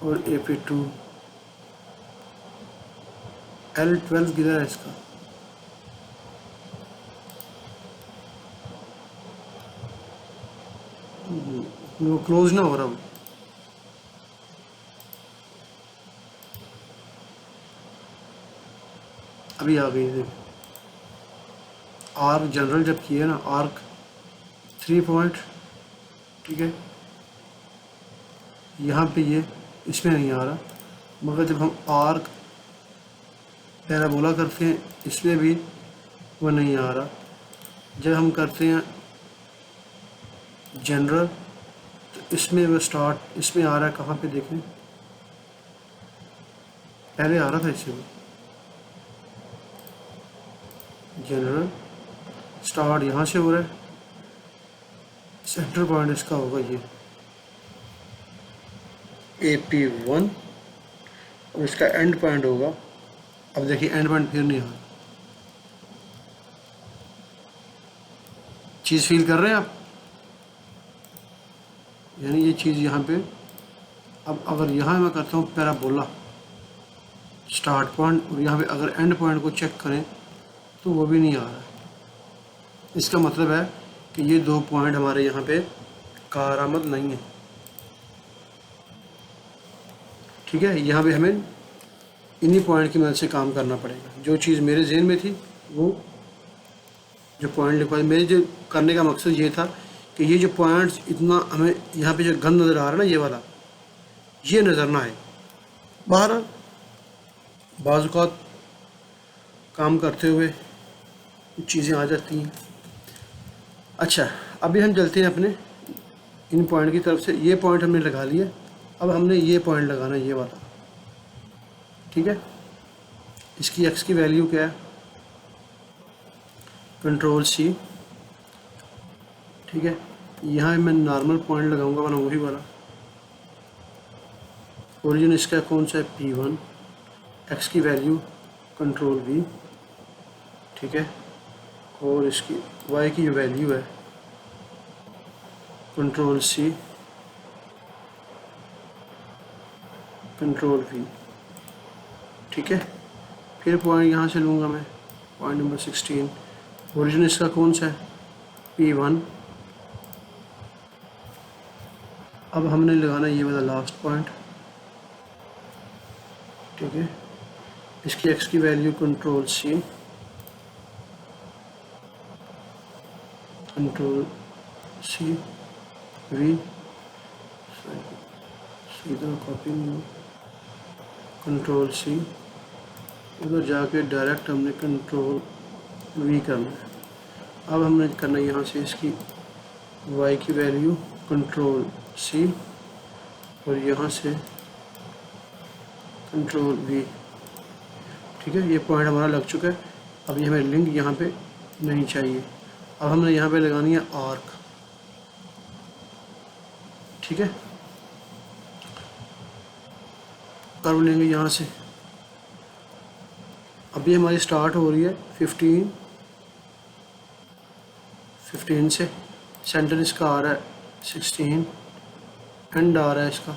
A: और AP2। L12 किधर है इसका, वो क्लोज ना हो रहा। अभी आ गई है आर्क जनरल जब किए ना, आर्क 3 पॉइंट, ठीक है। यहाँ पे ये इसमें नहीं आ रहा, मगर जब हम आर्क पैराबोला करते हैं इसमें भी वो नहीं आ रहा। जब हम करते हैं जनरल तो इसमें वो स्टार्ट, इसमें आ रहा है, कहाँ पे देखें, पहले आ रहा था इससे वो जनरल। स्टार्ट यहाँ से हो रहा है, सेंटर पॉइंट इसका होगा ये AP1, और इसका एंड पॉइंट होगा। अब देखिए एंड पॉइंट फिर नहीं आ रहा। चीज़ फील कर रहे हैं आप, यानी ये चीज़ यहाँ पे। अब अगर यहाँ मैं करता हूँ पैराबोला स्टार्ट पॉइंट, और यहाँ पे अगर एंड पॉइंट को चेक करें तो वो भी नहीं आ रहा है। इसका मतलब है कि ये 2 पॉइंट हमारे यहाँ पे कारामद नहीं है, ठीक है। यहाँ पे हमें इन्हीं पॉइंट की मदद से काम करना पड़ेगा। जो चीज़ मेरे जहन में थी, वो जो पॉइंट लिखवा, मेरे जो करने का मकसद ये था कि ये जो पॉइंट्स इतना हमें यहाँ पे जो गन नज़र आ रहा है ना, ये वाला, ये नज़र ना आए। बहरहाल बाज़ औक़ात काम करते हुए कुछ चीज़ें आ जाती हैं। अच्छा, अभी हम चलते हैं अपने इन पॉइंट की तरफ से। ये पॉइंट हमने लगा लिया, अब हमने ये पॉइंट लगाना है, ये वाला, ठीक है। इसकी एक्स की वैल्यू क्या है, कंट्रोल सी, ठीक है। यहाँ मैं नॉर्मल पॉइंट लगाऊंगा वाला, वही वाला। ओरिजिन इसका कौन सा है, P1। एक्स की वैल्यू कंट्रोल V, ठीक है। और इसकी वाई की जो वैल्यू है कंट्रोल C, कंट्रोल V, ठीक है। फिर पॉइंट यहाँ से लूँगा मैं, पॉइंट नंबर 16। ओरिजिन इसका कौन सा है, P1। अब हमने लगाना ये वाला लास्ट पॉइंट, ठीक है। इसकी एक्स की value control C, control C V, सीधा कॉपी नहीं, कंट्रोल C, उधर जाके डायरेक्ट हमने कंट्रोल V करना है। अब हमने करना है यहाँ से इसकी y की वैल्यू कंट्रोल C और यहाँ से कंट्रोल V, ठीक है। ये पॉइंट हमारा लग चुका है। अब ये हमें लिंक यहाँ पे नहीं चाहिए। अब हमने यहाँ पे लगानी है आर्क, ठीक है। कर्व लेंगे यहाँ से। अभी हमारी स्टार्ट हो रही है 15 से, सेंटर इसका आ रहा है 16, एंड आ रहा है इसका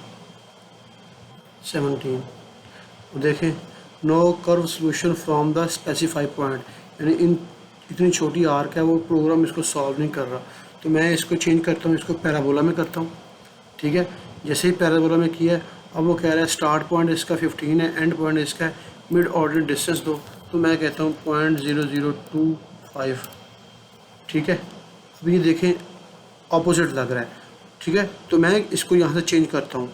A: 17। देखें, no curve solution from the specified point, यानी इन इतनी छोटी आर्क है, वो प्रोग्राम इसको सॉल्व नहीं कर रहा। तो मैं इसको चेंज करता हूँ, इसको पैराबोला में करता हूँ, ठीक है। जैसे ही पैराबोला में किया है, अब वो कह रहा है स्टार्ट पॉइंट इसका 15 है, एंड पॉइंट इसका है, मिड ऑर्डिनेट डिस्टेंस दो, तो मैं कहता हूँ 0.0025, ठीक है। अब ये देखें ऑपोजिट लग रहा है, ठीक है। तो मैं इसको यहाँ से चेंज करता हूँ।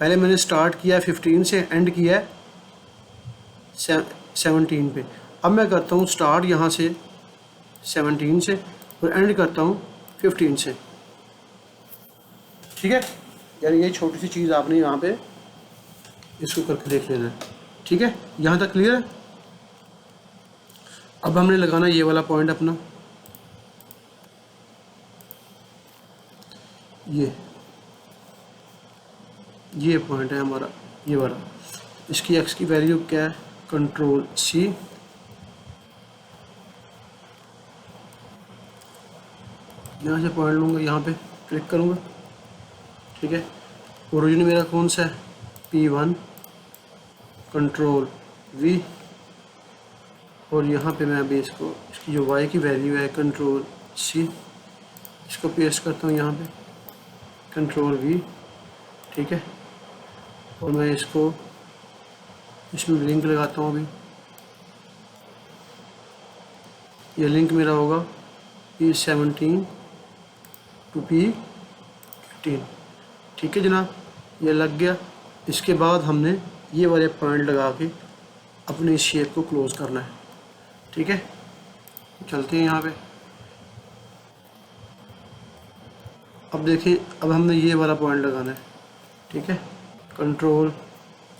A: पहले मैंने स्टार्ट किया है 15 से, एंड किया है 17 पे। अब मैं करता हूँ स्टार्ट यहाँ से 17 से और एंड करता हूँ 15 से, ठीक है। यानी ये छोटी सी चीज़ आपने यहाँ पे इसको करके देख लेना है, ठीक है। यहाँ तक क्लियर है। अब हमने लगाना ये वाला पॉइंट अपना, ये पॉइंट है हमारा, ये वाला। इसकी एक्स की वैल्यू क्या है, कंट्रोल C, यहाँ से पॉइंट लूँगा, यहाँ पे क्लिक करूँगा, ठीक है। ओरिजिन मेरा कौन सा है, P1, कंट्रोल V, और यहाँ पे मैं अभी इसको, इसकी जो y की वैल्यू है कंट्रोल C, इसको पेस्ट करता हूँ यहाँ पे, कंट्रोल V, ठीक है। और मैं इसको इसमें लिंक लगाता हूँ। अभी ये लिंक मेरा होगा P17 टू P18, ठीक है जनाब, ये लग गया। इसके बाद हमने ये वाले पॉइंट लगा के अपने शेप को क्लोज करना है, ठीक है। चलते हैं यहाँ पे। अब देखिए, अब हमने ये वाला पॉइंट लगाना है, ठीक है। कंट्रोल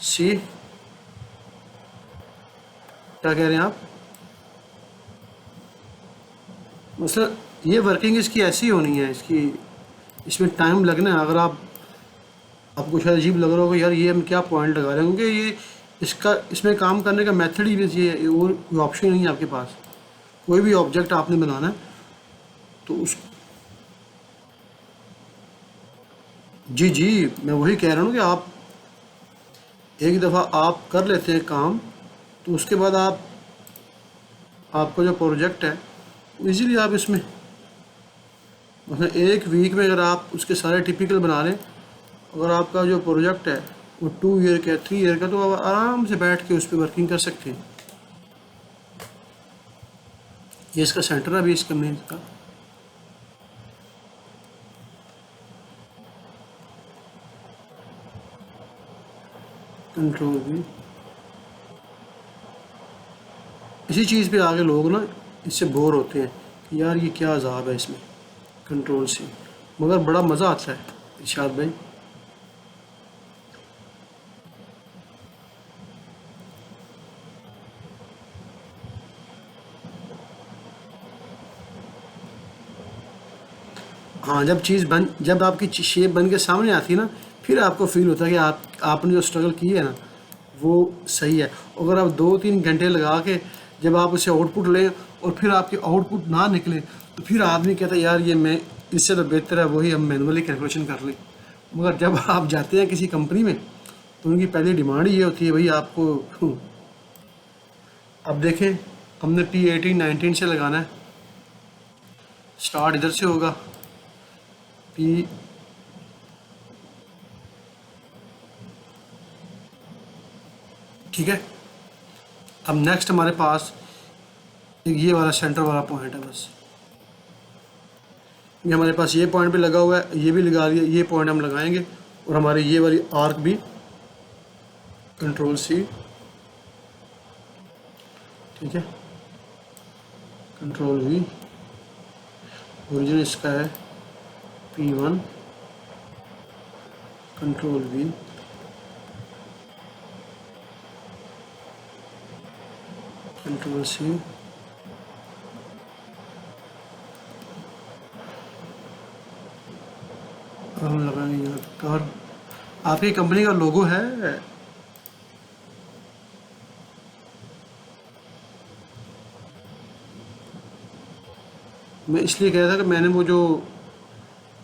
A: C, क्या कह रहे हैं आप, मतलब ये वर्किंग इसकी ऐसी होनी है, इसमें टाइम लगना है। अगर आपको शायद अजीब लग रहा होगा, यार ये हम क्या पॉइंट लगा रहे हैं, क्योंकि ये इसमें काम करने का मेथड ही ये है, और कोई ऑप्शन नहीं है आपके पास। कोई भी ऑब्जेक्ट आपने बनाना है तो उस जी मैं वही कह रहा हूँ कि आप एक दफ़ा आप कर लेते हैं काम, तो उसके बाद आपका जो प्रोजेक्ट है इजीली आप इसमें, मतलब एक वीक में अगर आप उसके सारे टिपिकल बना लें, अगर आपका जो प्रोजेक्ट है वो 2 ईयर का 3 ईयर का, तो आप आराम से बैठ के उस पर वर्किंग कर सकते हैं। ये इसका सेंटर है अभी इसका मेन का, कंट्रोल भी। इसी चीज़ पे आगे लोग ना इससे बोर होते हैं कि यार ये क्या अजाब है इसमें, कंट्रोल सी, मगर बड़ा मज़ा आता है इरशाद भाई। हाँ, जब आपकी शेप बन के सामने आती है ना, फिर आपको फील होता है कि आपने जो स्ट्रगल की है ना वो सही है। अगर आप 2-3 घंटे लगा के जब आप उसे आउटपुट लें और फिर आपके आउटपुट ना निकले, तो फिर आदमी कहता है यार ये मैं इससे तो बेहतर है वही हम मैनुअली कैलकुलेशन कर लें। मगर जब आप जाते हैं किसी कंपनी में तो उनकी पहली डिमांड ये होती है भाई आपको अब देखें, हमने P18-19 से लगाना है, स्टार्ट इधर से होगा, P ठीक है। अब नेक्स्ट हमारे पास एक ये वाला सेंटर वाला पॉइंट है, बस ये हमारे पास ये पॉइंट भी लगा हुआ है, ये भी लगा लिया, ये पॉइंट हम लगाएंगे और हमारी ये वाली आर्क भी कंट्रोल सी, ठीक है, कंट्रोल वी, ओरिजिन इसका है P1, control we, control C, हम लगाएंगे यहाँ कवर। आपकी कंपनी का लोगो है, मैं इसलिए कह रहा था कि मैंने वो जो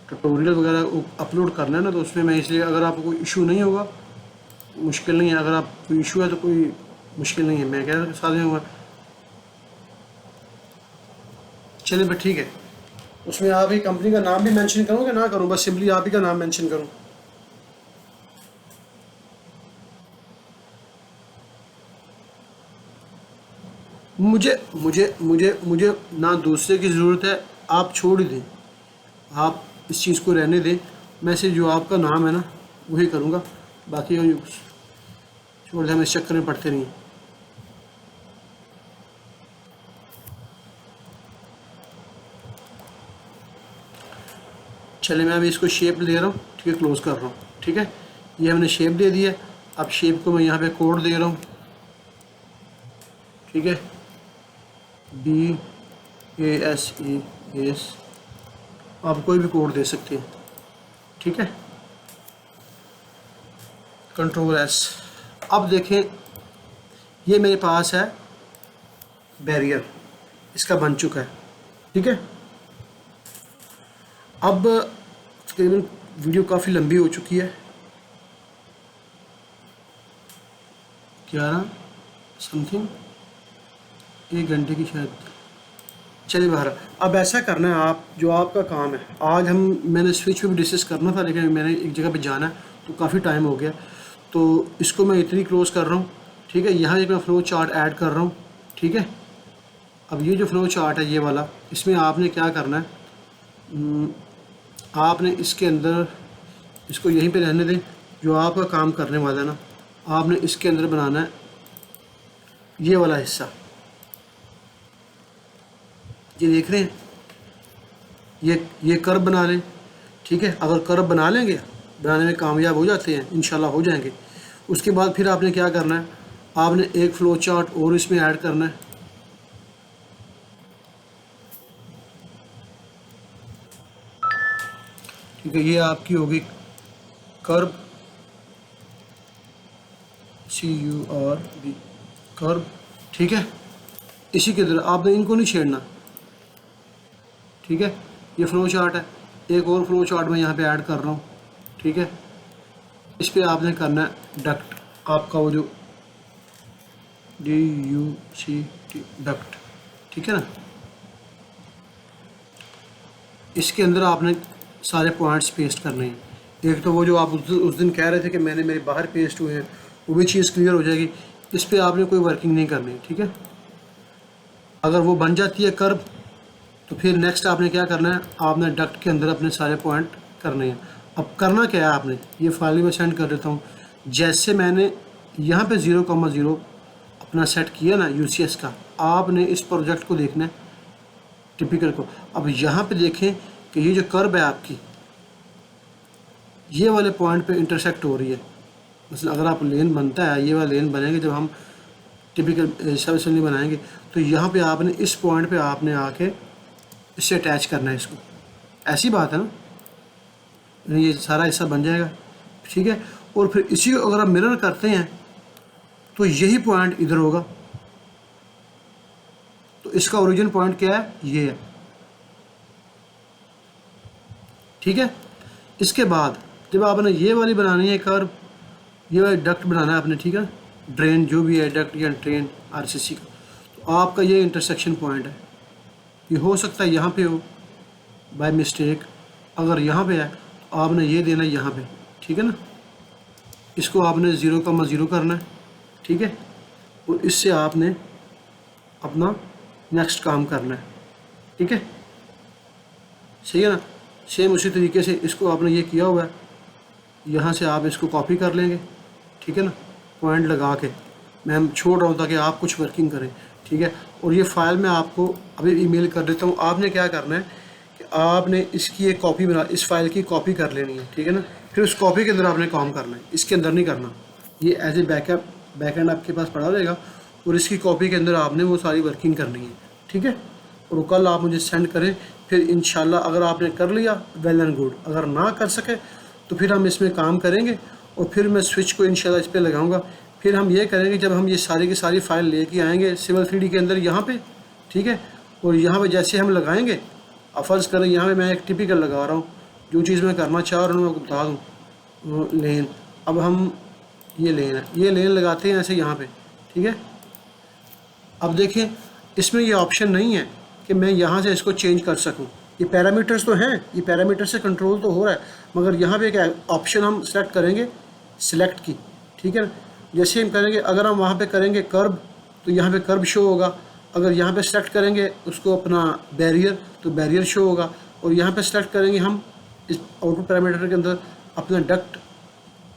A: ट्यूटोरियल वगैरह अपलोड करना है ना, तो उसमें मैं इसलिए, अगर आपको कोई इशू नहीं होगा, मुश्किल नहीं है, अगर आप कोई इशू है तो कोई मुश्किल नहीं है, मैं कह रहा था साथ में होगा। चलिए भाई ठीक है, उसमें आप ही कंपनी का नाम भी मेंशन करूँ कि ना करूँ, बस सिंपली आप ही का नाम मेंशन करूँ? मुझे मुझे मुझे मुझे ना दूसरे की ज़रूरत है, आप छोड़ ही दें, आप इस चीज़ को रहने दें, मैं सिर्फ जो आपका नाम है ना वही करूँगा, बाकी छोड़ दें, हम इस चक्कर में पड़ते नहीं। चलिए मैं अभी इसको शेप दे रहा हूँ, ठीक है, क्लोज कर रहा हूँ, ठीक है, ये हमने शेप दे दी है। अब शेप को मैं यहाँ पे कोड दे रहा हूँ, ठीक है, BASES, आप कोई भी कोड दे सकते हैं, ठीक है, कंट्रोल S। अब देखें ये मेरे पास है बैरियर, इसका बन चुका है, ठीक है। अब तकरीबन वीडियो काफ़ी लंबी हो चुकी है, 11 समथिंग, 1 घंटे की शायद। चलिए बाहर, अब ऐसा करना है, आप जो आपका काम है, आज मैंने स्विच पे भी डिस्कस करना था लेकिन मैंने एक जगह पे जाना है तो काफ़ी टाइम हो गया, तो इसको मैं इतनी क्लोज कर रहा हूँ, ठीक है। यहाँ एक मैं फ्लो चार्ट ऐड कर रहा हूँ, ठीक है। अब ये जो फ्लो चार्ट है ये वाला, इसमें आपने क्या करना है, आपने इसके अंदर इसको यहीं पे रहने दें, जो आपका काम करने वाला है ना, आपने इसके अंदर बनाना है ये वाला हिस्सा, ये देख रहे हैं, ये कर्व बना लें, ठीक है। अगर कर्व बना लेंगे, बनाने में कामयाब हो जाते हैं, इंशाल्लाह हो जाएंगे, उसके बाद फिर आपने क्या करना है, आपने एक फ्लो चार्ट और इसमें ऐड करना है, ठीक है। ये आपकी होगी कर्व, CURV, कर्व, ठीक है। इसी के तरह आपने इनको नहीं छेड़ना, ठीक है। ये फ्लो चार्ट है, एक और फ्लो चार्ट मैं यहाँ पे ऐड कर रहा हूँ, ठीक है। इस पे आपने करना है डक्ट, आपका वो जो DUCT डक्ट, ठीक है ना। इसके अंदर आपने सारे पॉइंट्स पेस्ट करने हैं। एक तो वो जो आप उस दिन कह रहे थे कि मेरे बाहर पेस्ट हुए हैं, वो भी चीज़ क्लियर हो जाएगी। इस पे आपने कोई वर्किंग नहीं करनी, ठीक है। अगर वो बन जाती है कर्व, तो फिर नेक्स्ट आपने क्या करना है, आपने डक्ट के अंदर अपने सारे पॉइंट करने हैं। अब करना क्या है आपने, ये फाइल में सेंड कर देता हूँ। जैसे मैंने यहाँ पे 0,0 अपना सेट किया ना UCS का, आपने इस प्रोजेक्ट को देखना है टिपिकल को। अब यहाँ पे देखें कि ये जो कर्व है आपकी, ये वाले पॉइंट पे इंटरसेक्ट हो रही है। मतलब अगर आप लेन बनता है, ये वाला लेन बनेंगे जब हम टिपिकल सब असेंबली बनाएंगे, तो यहाँ पे आपने इस पॉइंट पे आपने आके इससे अटैच करना है इसको। ऐसी बात है ना, ये सारा हिस्सा बन जाएगा, ठीक है। और फिर इसी को अगर आप मिरर करते हैं तो यही पॉइंट इधर होगा। तो इसका ओरिजिन पॉइंट क्या है, ये है, ठीक है। इसके बाद जब आपने ये वाली बनानी है कर्व, ये वाली डक्ट बनाना है आपने, ठीक है, ड्रेन जो भी है, डक्ट या ड्रेन RCC का, तो आपका ये इंटरसेक्शन पॉइंट है। ये हो सकता है यहाँ पे हो बाय मिस्टेक, अगर यहाँ पे है तो आपने ये देना है यहाँ पे, ठीक है ना। इसको आपने 0,0 करना है, ठीक है, और इससे आपने अपना नेक्स्ट काम करना है, ठीक है, सही है ना। सेम उसी तरीके से इसको आपने ये किया हुआ है, यहाँ से आप इसको कॉपी कर लेंगे, ठीक है ना, पॉइंट लगा के। मैं छोड़ रहा हूँ ताकि आप कुछ वर्किंग करें, ठीक है। और ये फ़ाइल मैं आपको अभी ईमेल कर देता हूँ। आपने क्या करना है कि आपने इसकी एक कॉपी बना, इस फाइल की कॉपी कर लेनी है, ठीक है ना। फिर उस कॉपी के अंदर आपने काम करना है, इसके अंदर नहीं करना। ये एज ए बैकएंड आपके पास पड़ा रहेगा, और इसकी कॉपी के अंदर आपने वो सारी वर्किंग करनी है, ठीक है। और कल आप मुझे सेंड करें, फिर इंशाल्लाह अगर आपने कर लिया वेल एंड गुड, अगर ना कर सके तो फिर हम इसमें काम करेंगे, और फिर मैं स्विच को इंशाल्लाह इस पर लगाऊंगा। फिर हम ये करेंगे, जब हम ये सारी की सारी फाइल लेके आएंगे सिविल 3D के अंदर यहाँ पे, ठीक है, और यहाँ पे जैसे हम लगाएंगे, अब फ़र्ज़ करें यहाँ पे मैं एक टिपिकल लगा रहा हूँ, जो चीज़ मैं करना चाह रहा हूँ मैं बता दूँ, लेन। अब हम ये लेन है, ये लेन लगाते हैं ऐसे यहाँ पे, ठीक है। अब देखें इसमें ये ऑप्शन नहीं है कि मैं यहाँ से इसको चेंज कर सकूँ। ये पैरामीटर्स तो हैं, ये पैरामीटर से कंट्रोल तो हो रहा है, मगर यहाँ पे एक ऑप्शन हम सेलेक्ट करेंगे, सिलेक्ट की, ठीक है। जैसे हम करेंगे, अगर हम वहाँ पे करेंगे कर्व तो यहाँ पे कर्व शो होगा, अगर यहाँ पे सेलेक्ट करेंगे उसको अपना बैरियर तो बैरियर शो होगा, और यहाँ पे सेलेक्ट करेंगे हम इस आउटपुट पैरामीटर के अंदर अपना डक्ट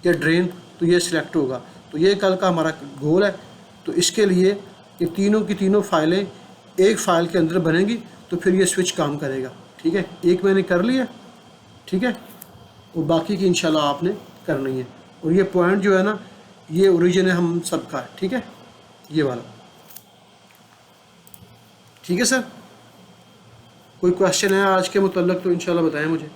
A: या ड्रेन तो ये सिलेक्ट होगा। तो ये कल का हमारा गोल है। तो इसके लिए ये तीनों की तीनों फाइलें एक फ़ाइल के अंदर बनेंगी, तो फिर ये स्विच काम करेगा, ठीक है। एक मैंने कर लिया, ठीक है, और बाकी की इंशाल्लाह आपने करनी है। और ये पॉइंट जो है ना, ये ओरिजिन है हम सबका, ठीक है, ये वाला, ठीक है सर। कोई क्वेश्चन है आज के मुतल्लक तो इंशाल्लाह बताएं मुझे।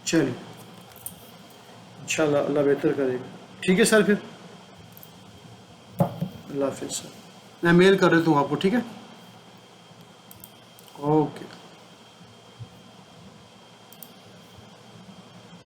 A: चलिए इंशाल्लाह अल्लाह बेहतर करेगा, ठीक है सर। फिर अल्लाह हाफिज़ सर, मैं मेल कर देता हूँ आपको, ठीक है।